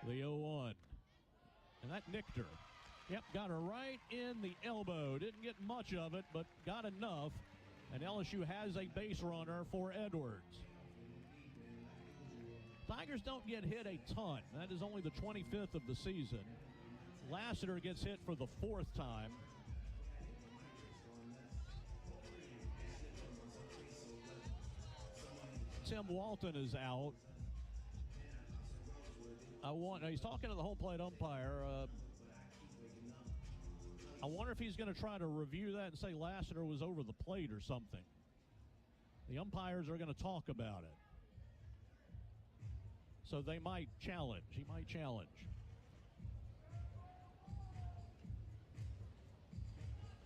The 0-1. And that nicked her. Yep, got her right in the elbow. Didn't get much of it, but got enough. And LSU has a base runner for Edwards. Tigers don't get hit a ton. That is only the 25th of the season. Lassiter gets hit for the 4th time. Tim Walton is out. He's talking to the home plate umpire. I wonder if he's going to try to review that and say Lassiter was over the plate or something. The umpires are going to talk about it. So they might challenge. He might challenge.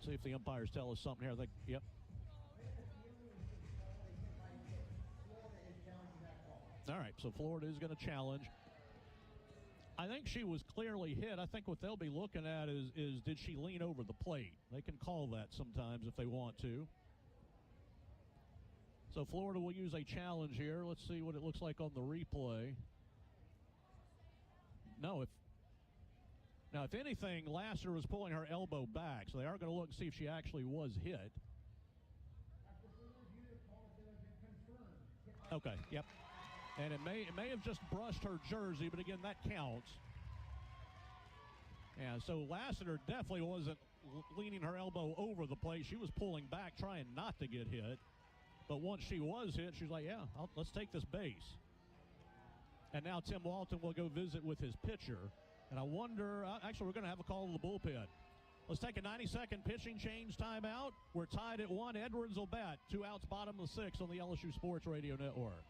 See if the umpires tell us something here. Yep. All right, so Florida is going to challenge. I think she was clearly hit. I think what they'll be looking at is did she lean over the plate? They can call that sometimes if they want to. So Florida will use a challenge here. Let's see what it looks like on the replay. No, if anything, Lassiter was pulling her elbow back, so they are going to look and see if she actually was hit. Okay, yep. And it may have just brushed her jersey, but again, that counts. Yeah, so Lassiter definitely wasn't leaning her elbow over the plate. She was pulling back, trying not to get hit. But once she was hit, she's like, yeah, let's take this base. And now Tim Walton will go visit with his pitcher. And I wonder, actually, we're going to have a call to the bullpen. Let's take a 90-second pitching change timeout. We're tied at 1. Edwards will bat. 2 outs, bottom of the 6th on the LSU Sports Radio Network.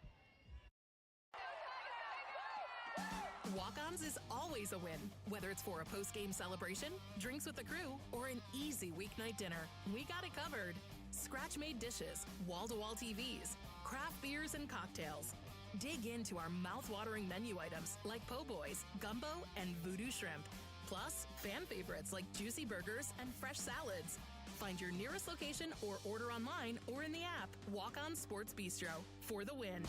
Walk-Ons is always a win. Whether it's for a post-game celebration, drinks with the crew, or an easy weeknight dinner, we got it covered. Scratch-made dishes, wall-to-wall TVs, craft beers and cocktails. Dig into our mouth-watering menu items like po' boys, gumbo, and voodoo shrimp. Plus, fan favorites like juicy burgers and fresh salads. Find your nearest location or order online or in the app. Walk-On Sports Bistro for the win.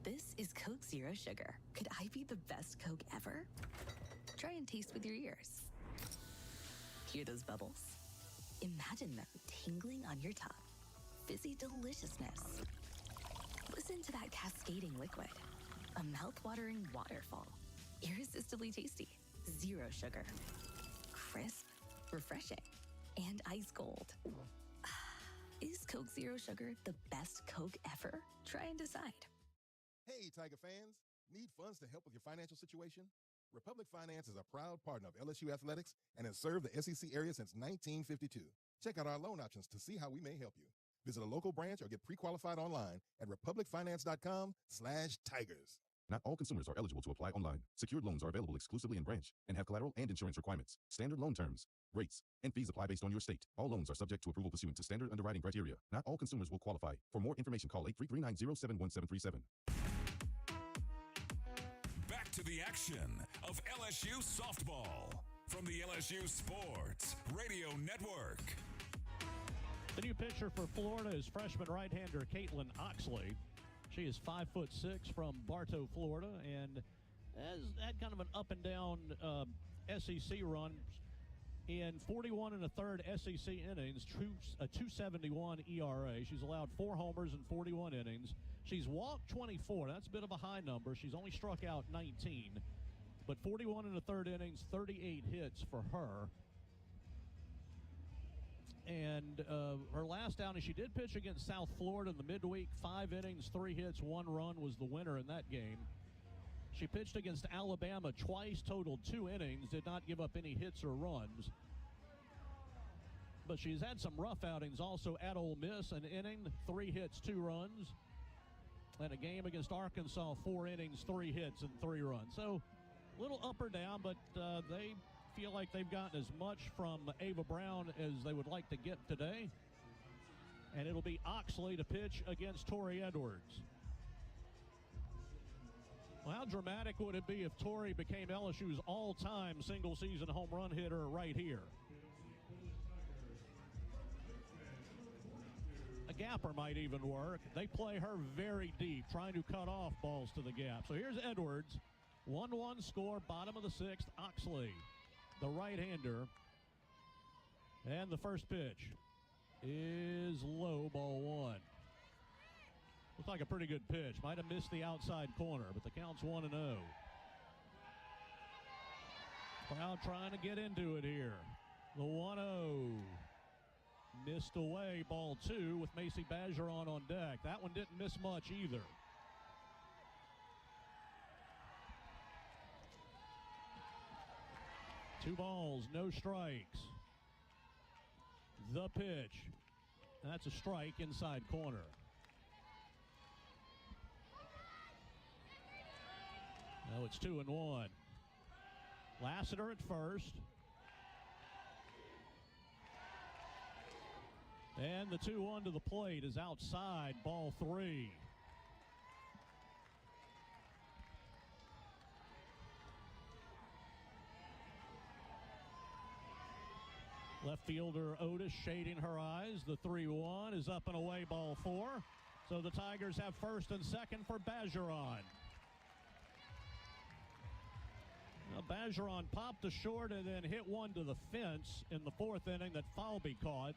This is Coke Zero Sugar. Could I be the best Coke ever? Try and taste with your ears. Hear those bubbles? Imagine them tingling on your tongue. Fizzy deliciousness. Listen to that cascading liquid. A mouth-watering waterfall. Irresistibly tasty. Zero sugar. Crisp, refreshing, and ice cold. Is Coke Zero Sugar the best Coke ever? Try and decide.
Hey, Tiger fans. Need funds to help with your financial situation? Republic Finance is a proud partner of LSU Athletics and has served the SEC area since 1952. Check out our loan options to see how we may help you. Visit a local branch or get pre-qualified online at republicfinance.com/tigers.
Not all consumers are eligible to apply online. Secured loans are available exclusively in branch and have collateral and insurance requirements. Standard loan terms, rates, and fees apply based on your state. All loans are subject to approval pursuant to standard underwriting criteria. Not all consumers will qualify. For more information, call 833-907-1737.
Back to the action of LSU softball from the LSU Sports Radio Network.
The new pitcher for Florida is freshman right-hander Caitlin Oxley. She is 5'6" from Bartow, Florida, and has had kind of an up-and-down SEC run. In 41 1/3 SEC innings, a 2.71 ERA. She's allowed 4 homers in 41 innings. She's walked 24. That's a bit of a high number. She's only struck out 19. But 41 1/3 innings, 38 hits for her. And her last outing, she did pitch against South Florida in the midweek. 5 innings, 3 hits, 1 run was the winner in that game. She pitched against Alabama twice, totaled 2 innings, did not give up any hits or runs. But she's had some rough outings also at Ole Miss, an inning, 3 hits, 2 runs. And a game against Arkansas, 4 innings, 3 hits, and 3 runs. So a little up or down, but they feel like they've gotten as much from Ava Brown as they would like to get today. and it'll be Oxley to pitch against Tori Edwards. Well, how dramatic would it be if Tori became LSU's all-time single-season home run hitter right here? A gapper might even work. They play her very deep, trying to cut off balls to the gap. So here's Edwards. 1-1 score, bottom of the sixth. Oxley, the right-hander. And the first pitch is low, ball one. Looks like a pretty good pitch. Might have missed the outside corner, but the count's 1-0. Crowd trying to get into it here. The 1-0. Missed away, ball two, with Macy Bergeron on deck. That one didn't miss much either. Two balls, no strikes. The pitch. That's a strike inside corner. Now it's 2-1. Lassiter at first. And the 2-1 to the plate is outside, ball three. Left fielder Otis shading her eyes. The 3-1 is up and away, ball four. So the Tigers have first and second for Bergeron. Now Bergeron popped to short and then hit one to the fence in the fourth inning that Falby caught.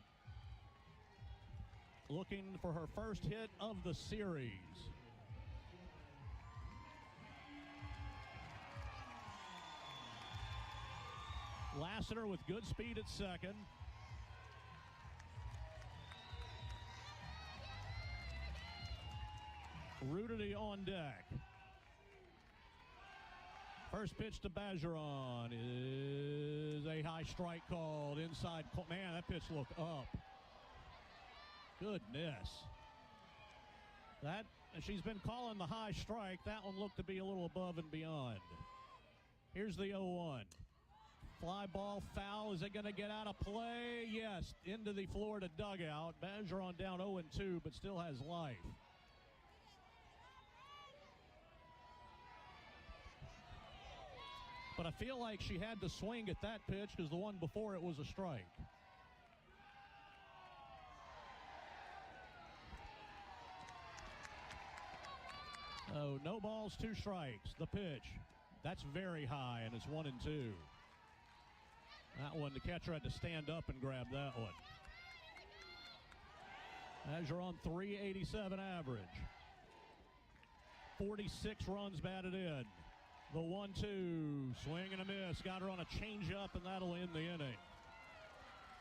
Looking for her first hit of the series. Lassiter with good speed at second. Rudity on deck. First pitch to Bergeron is a high strike called inside. Man, that pitch looked up. Goodness. That, she's been calling the high strike. That one looked to be a little above and beyond. Here's the 0-1. Fly ball foul. Is it going to get out of play? Yes, into the Florida dugout. Bergeron down 0-2, but still has life. But I feel like she had to swing at that pitch because the one before it was a strike. Oh, no balls, two strikes. The pitch. That's very high, and it's 1-2. That one, the catcher had to stand up and grab that one. Bergeron, 387 average. 46 runs batted in. The 1-2, swing and a miss. Got her on a changeup, and that'll end the inning.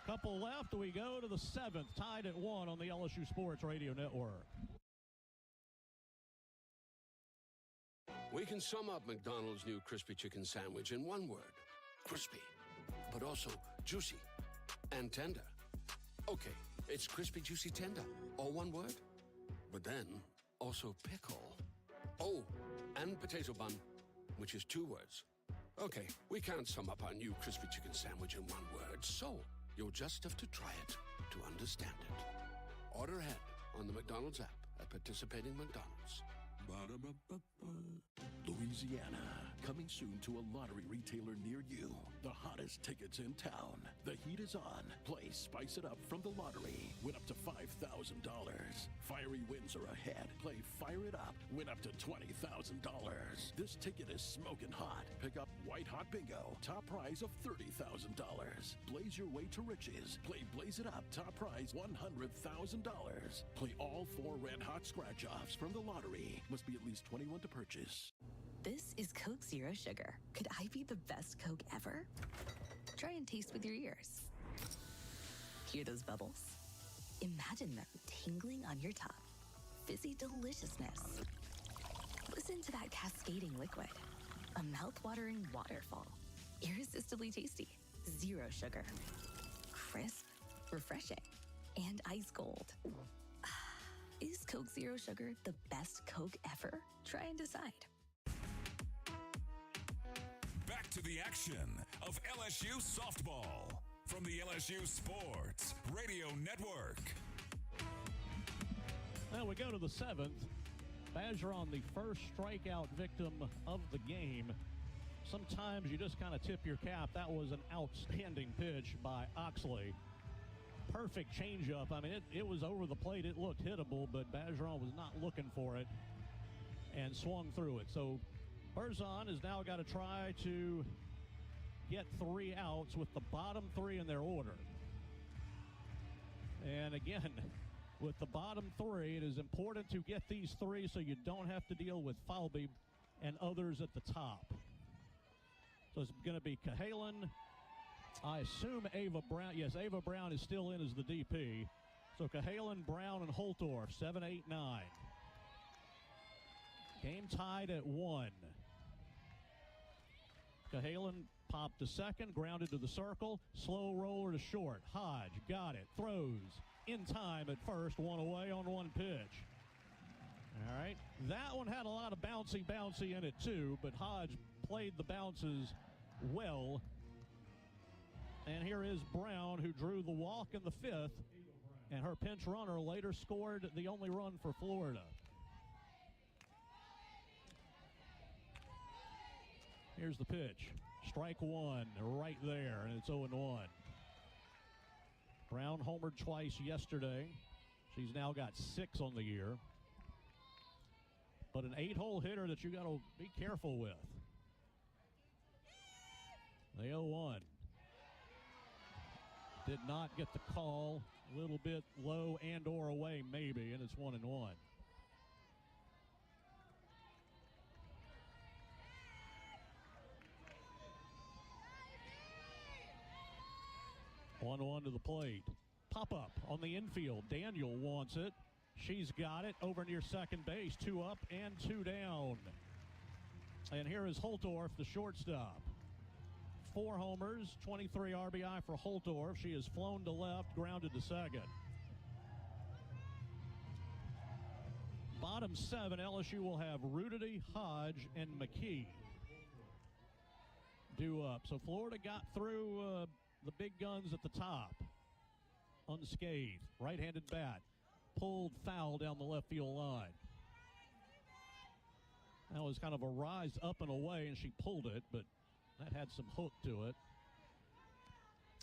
Couple left. We go to the seventh, tied at 1 on the LSU Sports Radio Network.
We can sum up McDonald's new crispy chicken sandwich in one word. Crispy, but also juicy and tender. Okay, it's crispy, juicy, tender. All one word. But then, also pickle. Oh, and potato bun, which is 2 words. Okay, we can't sum up our new crispy chicken sandwich in one word, so you'll just have to try it to understand it. Order ahead on the McDonald's app at participating McDonald's.
Louisiana, coming soon to a lottery retailer near you. The hottest tickets in town. The heat is on. Play Spice It Up from the lottery. Win up to $5,000. Fiery wins are ahead. Play Fire It Up. Win up to $20,000. This ticket is smoking hot. Pick up White Hot Bingo. Top prize of $30,000. Blaze your way to riches. Play Blaze It Up. Top prize $100,000. Play all 4 red hot scratch-offs from the lottery. Must be at least 21 to purchase.
This is Coke Zero Sugar. Could I be the best Coke ever? Try and taste with your ears. Hear those bubbles? Imagine them tingling on your tongue. Fizzy deliciousness. Listen to that cascading liquid. A mouth-watering waterfall. Irresistibly tasty. Zero sugar. Crisp, refreshing, and ice cold. Is Coke Zero Sugar the best Coke ever? Try and decide.
Back to the action of LSU softball from the LSU Sports Radio Network.
Now we go to the 7th. Bergeron, the first strikeout victim of the game. Sometimes you just kind of tip your cap. That was an outstanding pitch by Oxley. Perfect changeup. I mean, it was over the plate. It looked hittable, but Bergeron was not looking for it and swung through it. So Bergeron has now got to try to get 3 outs with the bottom 3 in their order. And again, with the bottom 3, it is important to get these 3 so you don't have to deal with Falby and others at the top. So it's going to be Cahalan. I assume Ava Brown. Yes, Ava Brown is still in as the DP. So Cahalan, Brown, and Holtorf, 7, 8, 9. Game tied at 1. Cahalan popped to second, grounded to the circle. Slow roller to short. Hodge got it. Throws in time at first. 1 away on 1 pitch. All right. That one had a lot of bouncy in it too, but Hodge played the bounces well. And here is Brown, who drew the walk in the 5th, and her pinch runner later scored the only run for Florida. Here's the pitch. Strike 1 right there, and it's 0-1. Brown homered twice yesterday. She's now got 6 on the year. But an 8-hole hitter that you got to be careful with. The 0-1. Did not get the call. A little bit low and or away maybe, and it's 1-1. 1-1 to the plate. Pop up on the infield. Daniel wants it. She's got it over near second base. 2 up and 2 down. And here is Holtorf, the shortstop. 4 homers, 23 RBI for Holtorf. She has flown to left, grounded to second. Bottom 7, LSU will have Rudity, Hodge, and McKee due up. So Florida got through the big guns at the top unscathed. Right-handed bat. Pulled foul down the left field line. That was kind of a rise up and away, and she pulled it, but that had some hook to it.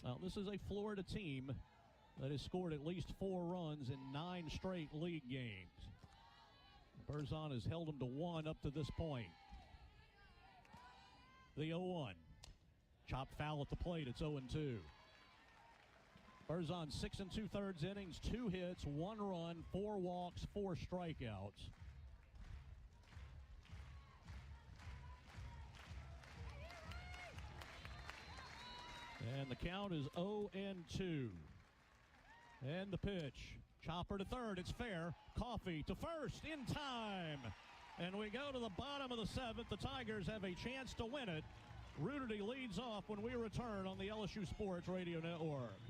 Now, this is a Florida team that has scored at least 4 runs in 9 straight league games. Bergeron has held them to 1 up to this point. The 0-1. Chopped foul at the plate. It's 0-2. Bergeron 6 2/3 innings, 2 hits, 1 run, 4 walks, 4 strikeouts. And the count is 0-2. And the pitch. Chopper to third. It's fair. Coffey to first in time. And we go to the bottom of the 7th. The Tigers have a chance to win it. Rudity leads off when we return on the LSU Sports Radio Network.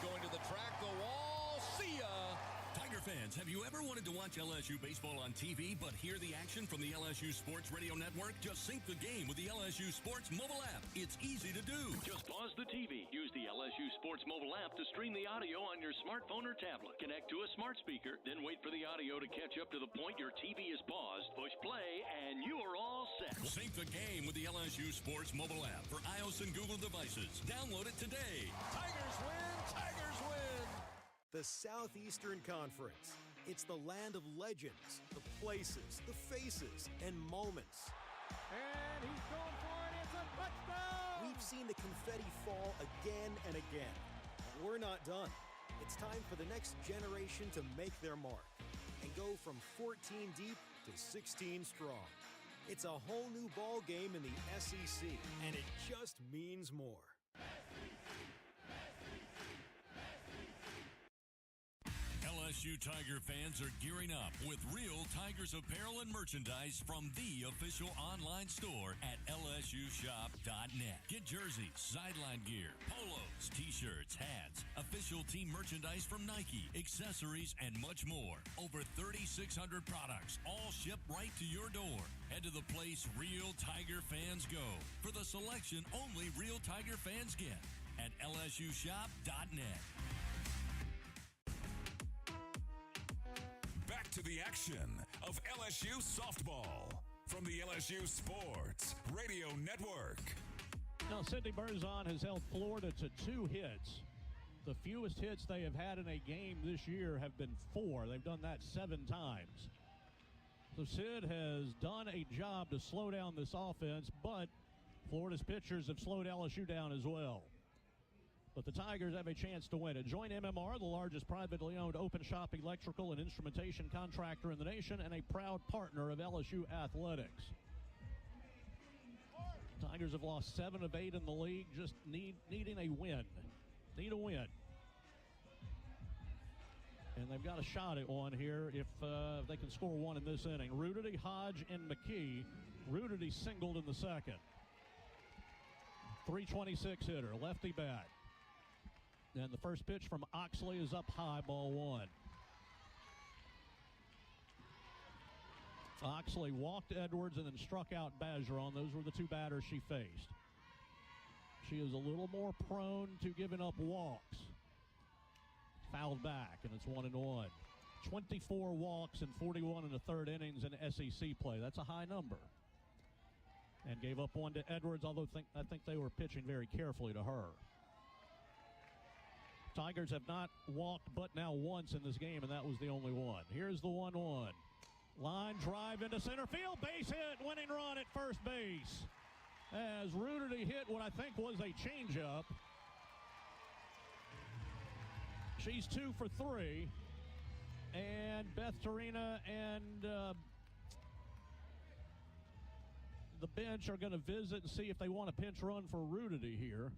Going to the track, the wall. See ya! Tiger fans, have you ever wanted to watch LSU baseball on TV but hear the action from the LSU Sports Radio Network? Just sync the game with the LSU Sports mobile app. It's easy to do.
Just pause the TV. Use the LSU Sports mobile app to stream the audio on your smartphone or tablet. Connect to a smart speaker, then wait for the audio to catch up to the point your TV is paused. Push play, and you are all set.
Sync the game with the LSU Sports mobile app for iOS and Google devices. Download it today.
Tigers win! Tigers win! The Southeastern Conference. It's the land of legends, the places, the faces, and moments.
And he's going for it. It's a touchdown!
We've seen the confetti fall again and again. But we're not done. It's time for the next generation to make their mark and go from 14 deep to 16 strong. It's a whole new ball game in the SEC, and it just means more.
LSU Tiger fans are gearing up with real Tigers apparel and merchandise from the official online store at lsushop.net. Get jerseys, sideline gear, polos, t-shirts, hats, official team merchandise from Nike, accessories, and much more. Over 3,600 products, all shipped right to your door. Head to the place real Tiger fans go for the selection only real Tiger fans get at lsushop.net.
to the action of LSU softball from the LSU Sports Radio Network.
Now, Sydney Berzon has held Florida to 2 hits. The fewest hits they have had in a game this year have been 4. They've done that 7 times. So Sid has done a job to slow down this offense, but Florida's pitchers have slowed LSU down as well. But the Tigers have a chance to win it. Join MMR, the largest privately owned open shop electrical and instrumentation contractor in the nation and a proud partner of LSU athletics. Tigers have lost 7 of 8 in the league, just needing a win. Need a win. And they've got a shot at one here if they can score one in this inning. Rudity, Hodge, and McKee. Rudity singled in the second. 326 hitter, lefty bat. And the first pitch from Oxley is up high, ball 1. Oxley walked Edwards and then struck out Bergeron. Those were the 2 batters she faced. She is a little more prone to giving up walks. Fouled back, and it's 1-1. 24 walks and 41 in the 3rd innings in SEC play. That's a high number. And gave up 1 to Edwards, although I think they were pitching very carefully to her. Tigers have not walked but now once in this game, and that was the only one. Here's the 1-1. Line drive into center field. Base hit. Winning run at first base. As Rudity hit what I think was a changeup. She's 2 for 3. And Beth Torina and the bench are going to visit and see if they want a pinch run for Rudity here.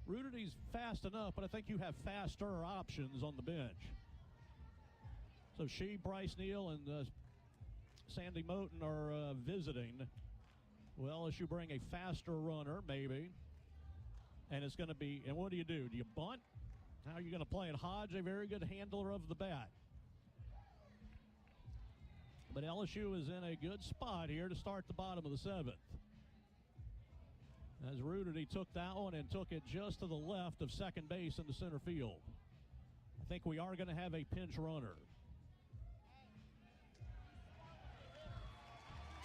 Rudity's fast enough, but I think you have faster options on the bench. So she, Bryce Neal, and Sandy Moten are visiting. Well, LSU bring a faster runner, maybe. And it's going to be, and what do? Do you bunt? How are you going to play it? Hodge, a very good handler of the bat. But LSU is in a good spot here to start the bottom of the 7th. As Rudity took that one and took it just to the left of second base into center field. I think we are going to have a pinch runner.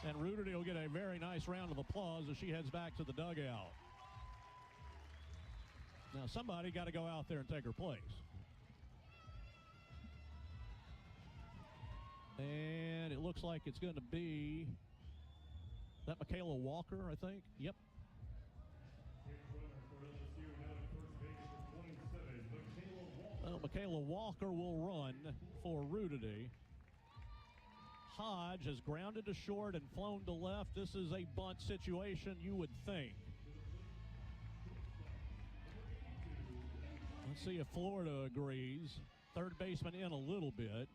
And Rudity will get a very nice round of applause as she heads back to the dugout. Now somebody got to go out there and take her place. And it looks like it's going to be that Michaela Walker, I think. Yep. Well, Michaela Walker will run for Rudity. Hodge has grounded to short and flown to left. This is a bunt situation, you would think. Let's see if Florida agrees. Third baseman in a little bit.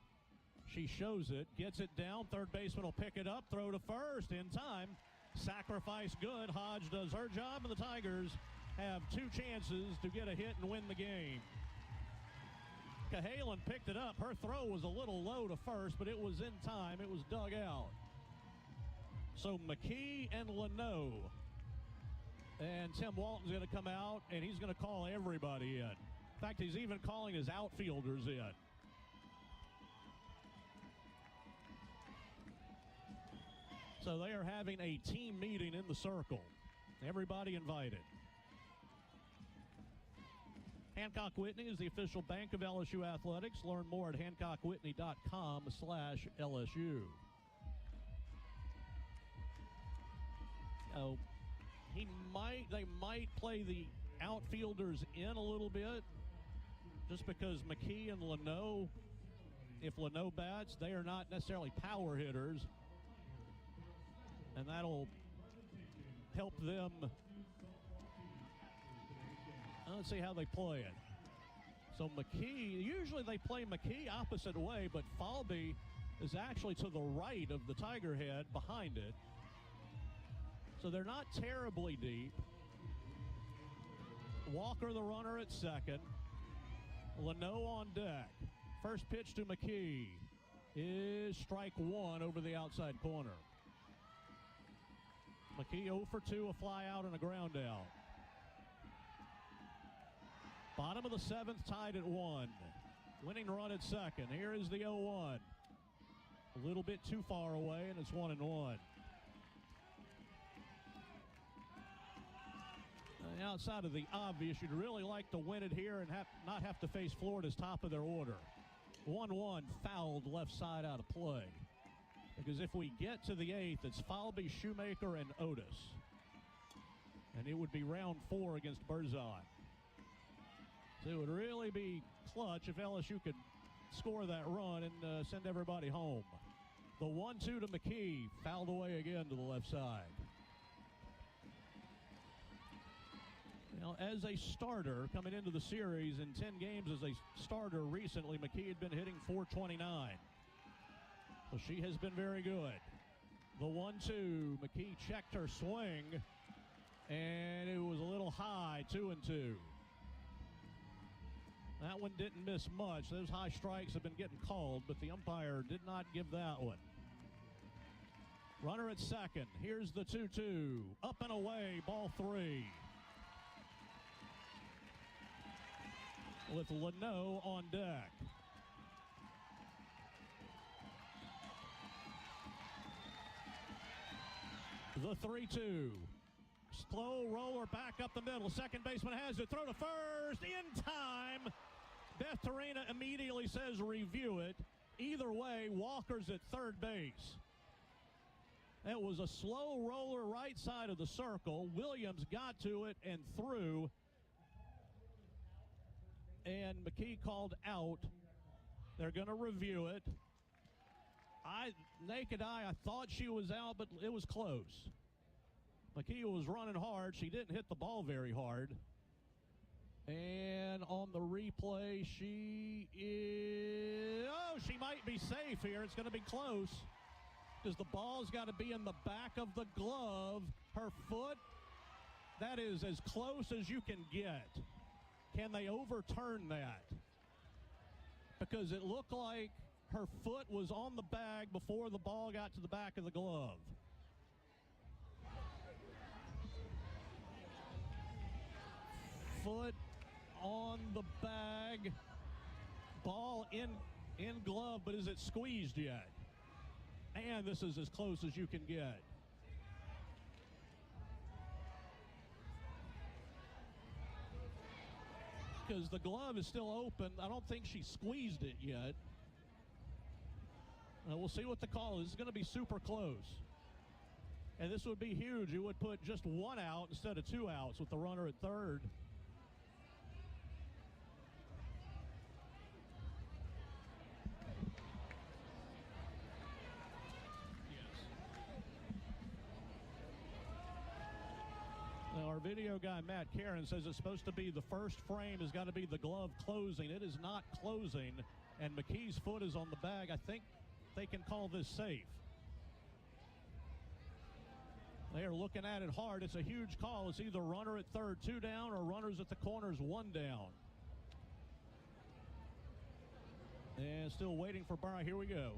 She shows it, gets it down. Third baseman will pick it up, throw to first in time. Sacrifice good. Hodge does her job, and the Tigers have 2 chances to get a hit and win the game. Cahalan picked it up. Her throw was a little low to first, but it was in time. It was dug out. So McKee and Leno. And Tim Walton's going to come out, and he's going to call everybody in. In fact, he's even calling his outfielders in. So they are having a team meeting in the circle. Everybody invited. Hancock Whitney is the official bank of LSU Athletics. Learn more at HancockWhitney.com/LSU. Oh, they might play the outfielders in a little bit, just because McKee and Leno, if Leno bats, they are not necessarily power hitters, and that'll help them. Let's see how they play it. So McKee, usually they play McKee opposite way, but Falby is actually to the right of the Tiger head behind it. So they're not terribly deep. Walker the runner at second. Leno on deck. First pitch to McKee is strike 1 over the outside corner. McKee 0 for 2, a fly out and a ground out. Bottom of the 7th, tied at 1. Winning run at second. Here is the 0-1. A little bit too far away, and it's 1-1. Outside of the obvious, you'd really like to win it here and not have to face Florida's top of their order. 1-1, fouled left side out of play. Because if we get to the 8th, it's Falby, Shoemaker, and Otis. And it would be round 4 against Berzon. So it would really be clutch if LSU could score that run and send everybody home. The 1-2 to McKee, fouled away again to the left side. Now, as a starter coming into the series in 10 games as a starter recently, McKee had been hitting .429. So she has been very good. The 1-2, McKee checked her swing, and it was a little high, 2-2. That one didn't miss much. Those high strikes have been getting called, but the umpire did not give that one. Runner at second. Here's the 2-2. Up and away, ball 3. With Leno on deck. The 3-2. Slow roller back up the middle. Second baseman has it. Throw to first. In time. Beth Torina immediately says review it. Either way, Walker's at third base. That was a slow roller right side of the circle. Williams got to it and threw. And McKee called out. They're going to review it. Naked eye, I thought she was out, but it was close. McKee was running hard. She didn't hit the ball very hard. And on the replay, she might be safe here. It's going to be close because the ball's got to be in the back of the glove. Her foot, that is as close as you can get. Can they overturn that? Because it looked like her foot was on the bag before the ball got to the back of the glove. Foot on the bag. Ball in glove, but is it squeezed yet? And this is as close as you can get. Because the glove is still open. I don't think she squeezed it yet. We'll see what the call is. It's going to be super close. And this would be huge. You would put just one out instead of 2 outs with the runner at third. Our video guy, Matt Karen, says it's supposed to be the first frame has got to be the glove closing. It is not closing, and McKee's foot is on the bag. I think they can call this safe. They are looking at it hard. It's a huge call. It's either runner at third, 2 down, or runners at the corners, 1 down. And still waiting for Barr. Here we go.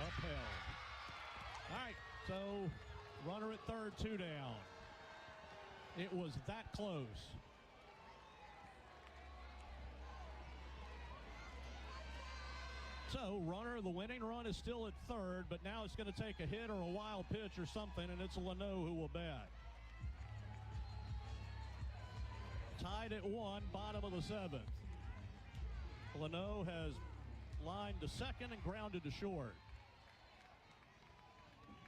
Upheld. All right. So, runner at third, 2 down. It was that close. So, runner, the winning run is still at third, but now it's going to take a hit or a wild pitch or something, and it's Leno who will bat. Tied at 1, bottom of the 7th. Leno has lined to second and grounded to short.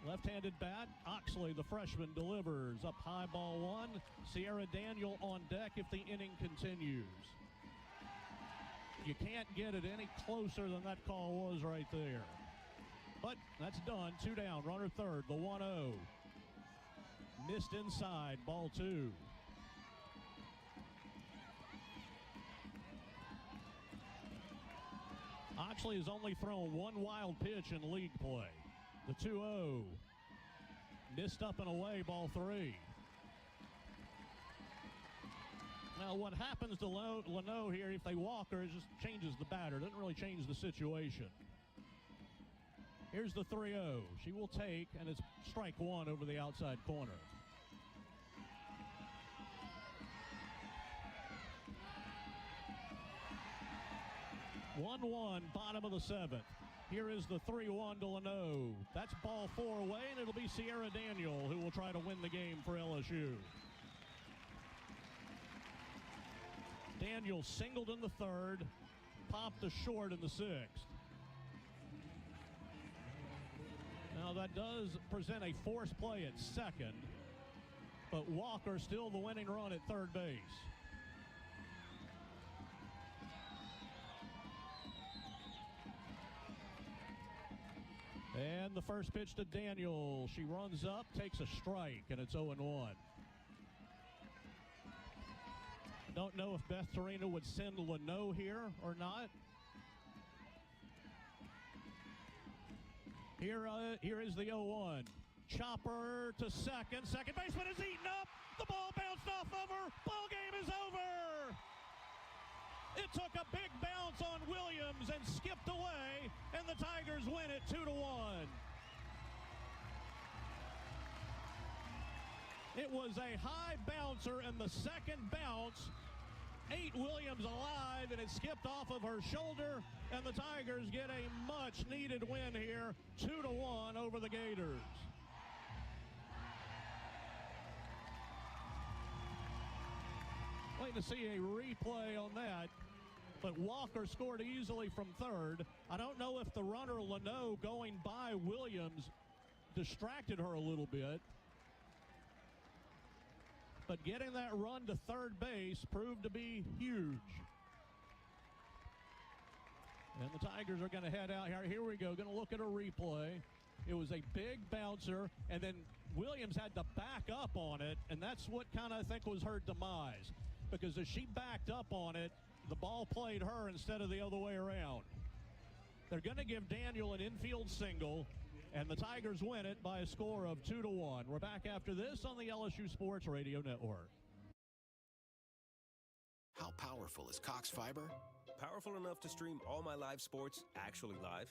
Left-handed bat, Oxley, the freshman, delivers. Up high, ball 1. Sierra Daniel on deck if the inning continues. You can't get it any closer than that call was right there. But that's done. 2 down, runner third, the 1-0. Missed inside, ball 2. Oxley has only thrown 1 wild pitch in league play. The 2-0. Missed up and away, ball 3. Now, what happens to Leno here, if they walk her, it just changes the batter. Doesn't really change the situation. Here's the 3-0. She will take, and it's strike 1 over the outside corner. 1-1, bottom of the 7th. Here is the 3-1 to Leno. That's ball 4 away, and it'll be Sierra Daniel who will try to win the game for LSU. Daniel singled in the 3rd, popped the short in the 6th. Now that does present a forced play at 2nd, but Walker still the winning run at 3rd base. And the first pitch to Daniel. She runs up, takes a strike, and it's 0-1. Don't know if Beth Torino would send Leno here or not. Here is the 0-1. Chopper to second. Second baseman is eaten up. The ball bounced off of her. Ball game is over. It took a big bounce on Williams and skipped away, and the Tigers win it 2-1. It was a high bouncer, and the second bounce ate Williams alive, and it skipped off of her shoulder, and the Tigers get a much-needed win here, 2-1 over the Gators. Waiting to see a replay on that. But Walker scored easily from 3rd. I don't know if the runner Leno going by Williams distracted her a little bit. But getting that run to 3rd base proved to be huge. And the Tigers are going to head out here. Here we go. Going to look at a replay. It was a big bouncer, and then Williams had to back up on it, and that's what kind of I think was her demise. Because as she backed up on it, the ball played her instead of the other way around. They're going to give Daniel an infield single, and the Tigers win it by a score of 2-1. We're back after this on the LSU Sports Radio Network.
How powerful is Cox Fiber?
Powerful enough to stream all my live sports actually live?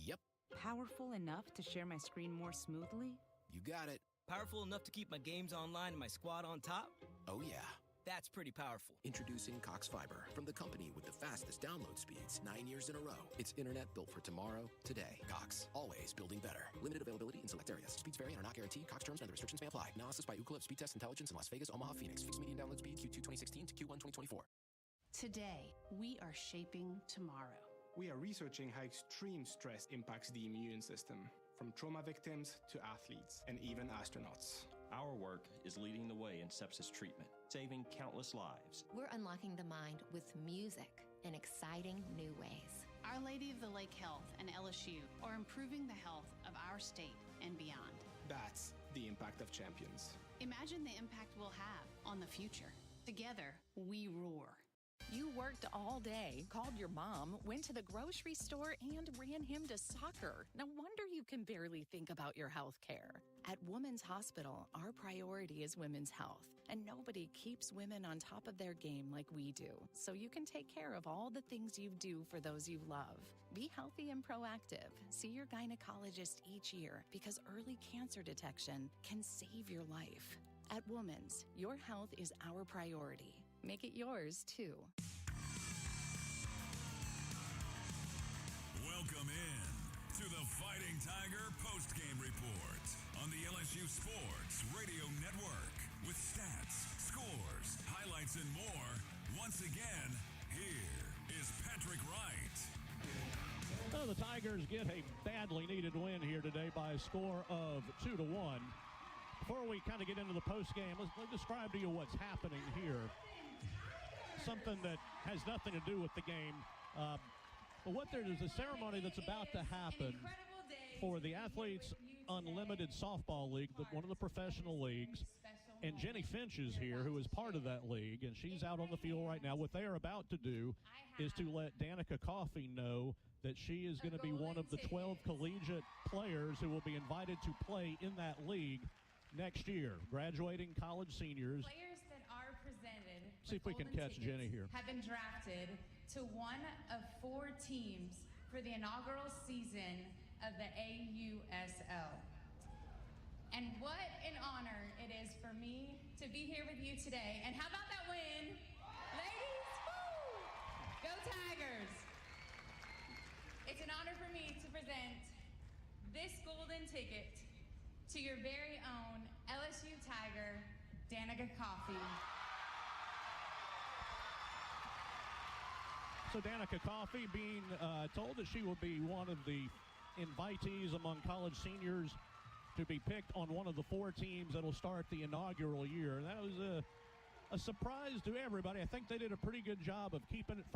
Yep.
Powerful enough to share my screen more smoothly?
You got it.
Powerful enough to keep my games online and my squad on top?
Oh, yeah.
That's pretty powerful.
Introducing Cox Fiber from the company with the fastest download speeds 9 years in a row. It's internet built for tomorrow, today. Cox, always building better. Limited availability in select areas. Speeds vary and are not guaranteed. Cox terms and other restrictions may apply. Analysis by Ookla of Speed Test Intelligence in Las Vegas, Omaha, Phoenix. Fixed median download speed Q2 2016 to Q1 2024.
Today, we are shaping tomorrow.
We are researching how extreme stress impacts the immune system, from trauma victims to athletes and even astronauts.
Our work is leading the way in sepsis treatment, saving countless lives.
We're unlocking the mind with music in exciting new ways.
Our Lady of the Lake Health and LSU are improving the health of our state and beyond.
That's the impact of champions.
Imagine the impact we'll have on the future. Together, we roar.
You worked all day, called your mom, went to the grocery store, and ran him to soccer. No wonder you can barely think about your health care. At Women's Hospital, our priority is women's health, and nobody keeps women on top of their game like we do, so you can take care of all the things you do for those you love. Be healthy and proactive. See your gynecologist each year, because early cancer detection can save your life. At Women's, your health is our priority. Make it yours, too.
Welcome in to the Fighting Tiger postgame report on the LSU Sports Radio Network with stats, scores, highlights, and more. Once again, here is Patrick Wright.
Well, the Tigers get a badly needed win here today by a score of 2-1. Before we kind of get into the postgame, let's describe to you what's happening here. Something that has nothing to do with the game. But what there is a ceremony that's about to happen for the Athletes Unlimited Softball League, one of the professional leagues. And Jenny Finch is here, who is part of that league, and she's out on the field right now. What they are about to do is to let Danica Coffey know that she is going to be one of the 12 collegiate players who will be invited to play in that league next year, graduating college seniors.
Players that are presented,
see if we can catch Jenny here,
have been drafted to one of 4 teams for the inaugural season of the AUSL. And what an honor it is for me to be here with you today. And how about that win? Ladies, woo! Go Tigers! It's an honor for me to present this golden ticket to your very own LSU Tiger, Danica Coffey.
So Danica Coffey being told that she will be one of the invitees among college seniors to be picked on one of the 4 teams that will start the inaugural year. That was a surprise to everybody. I think they did a pretty good job of keeping it from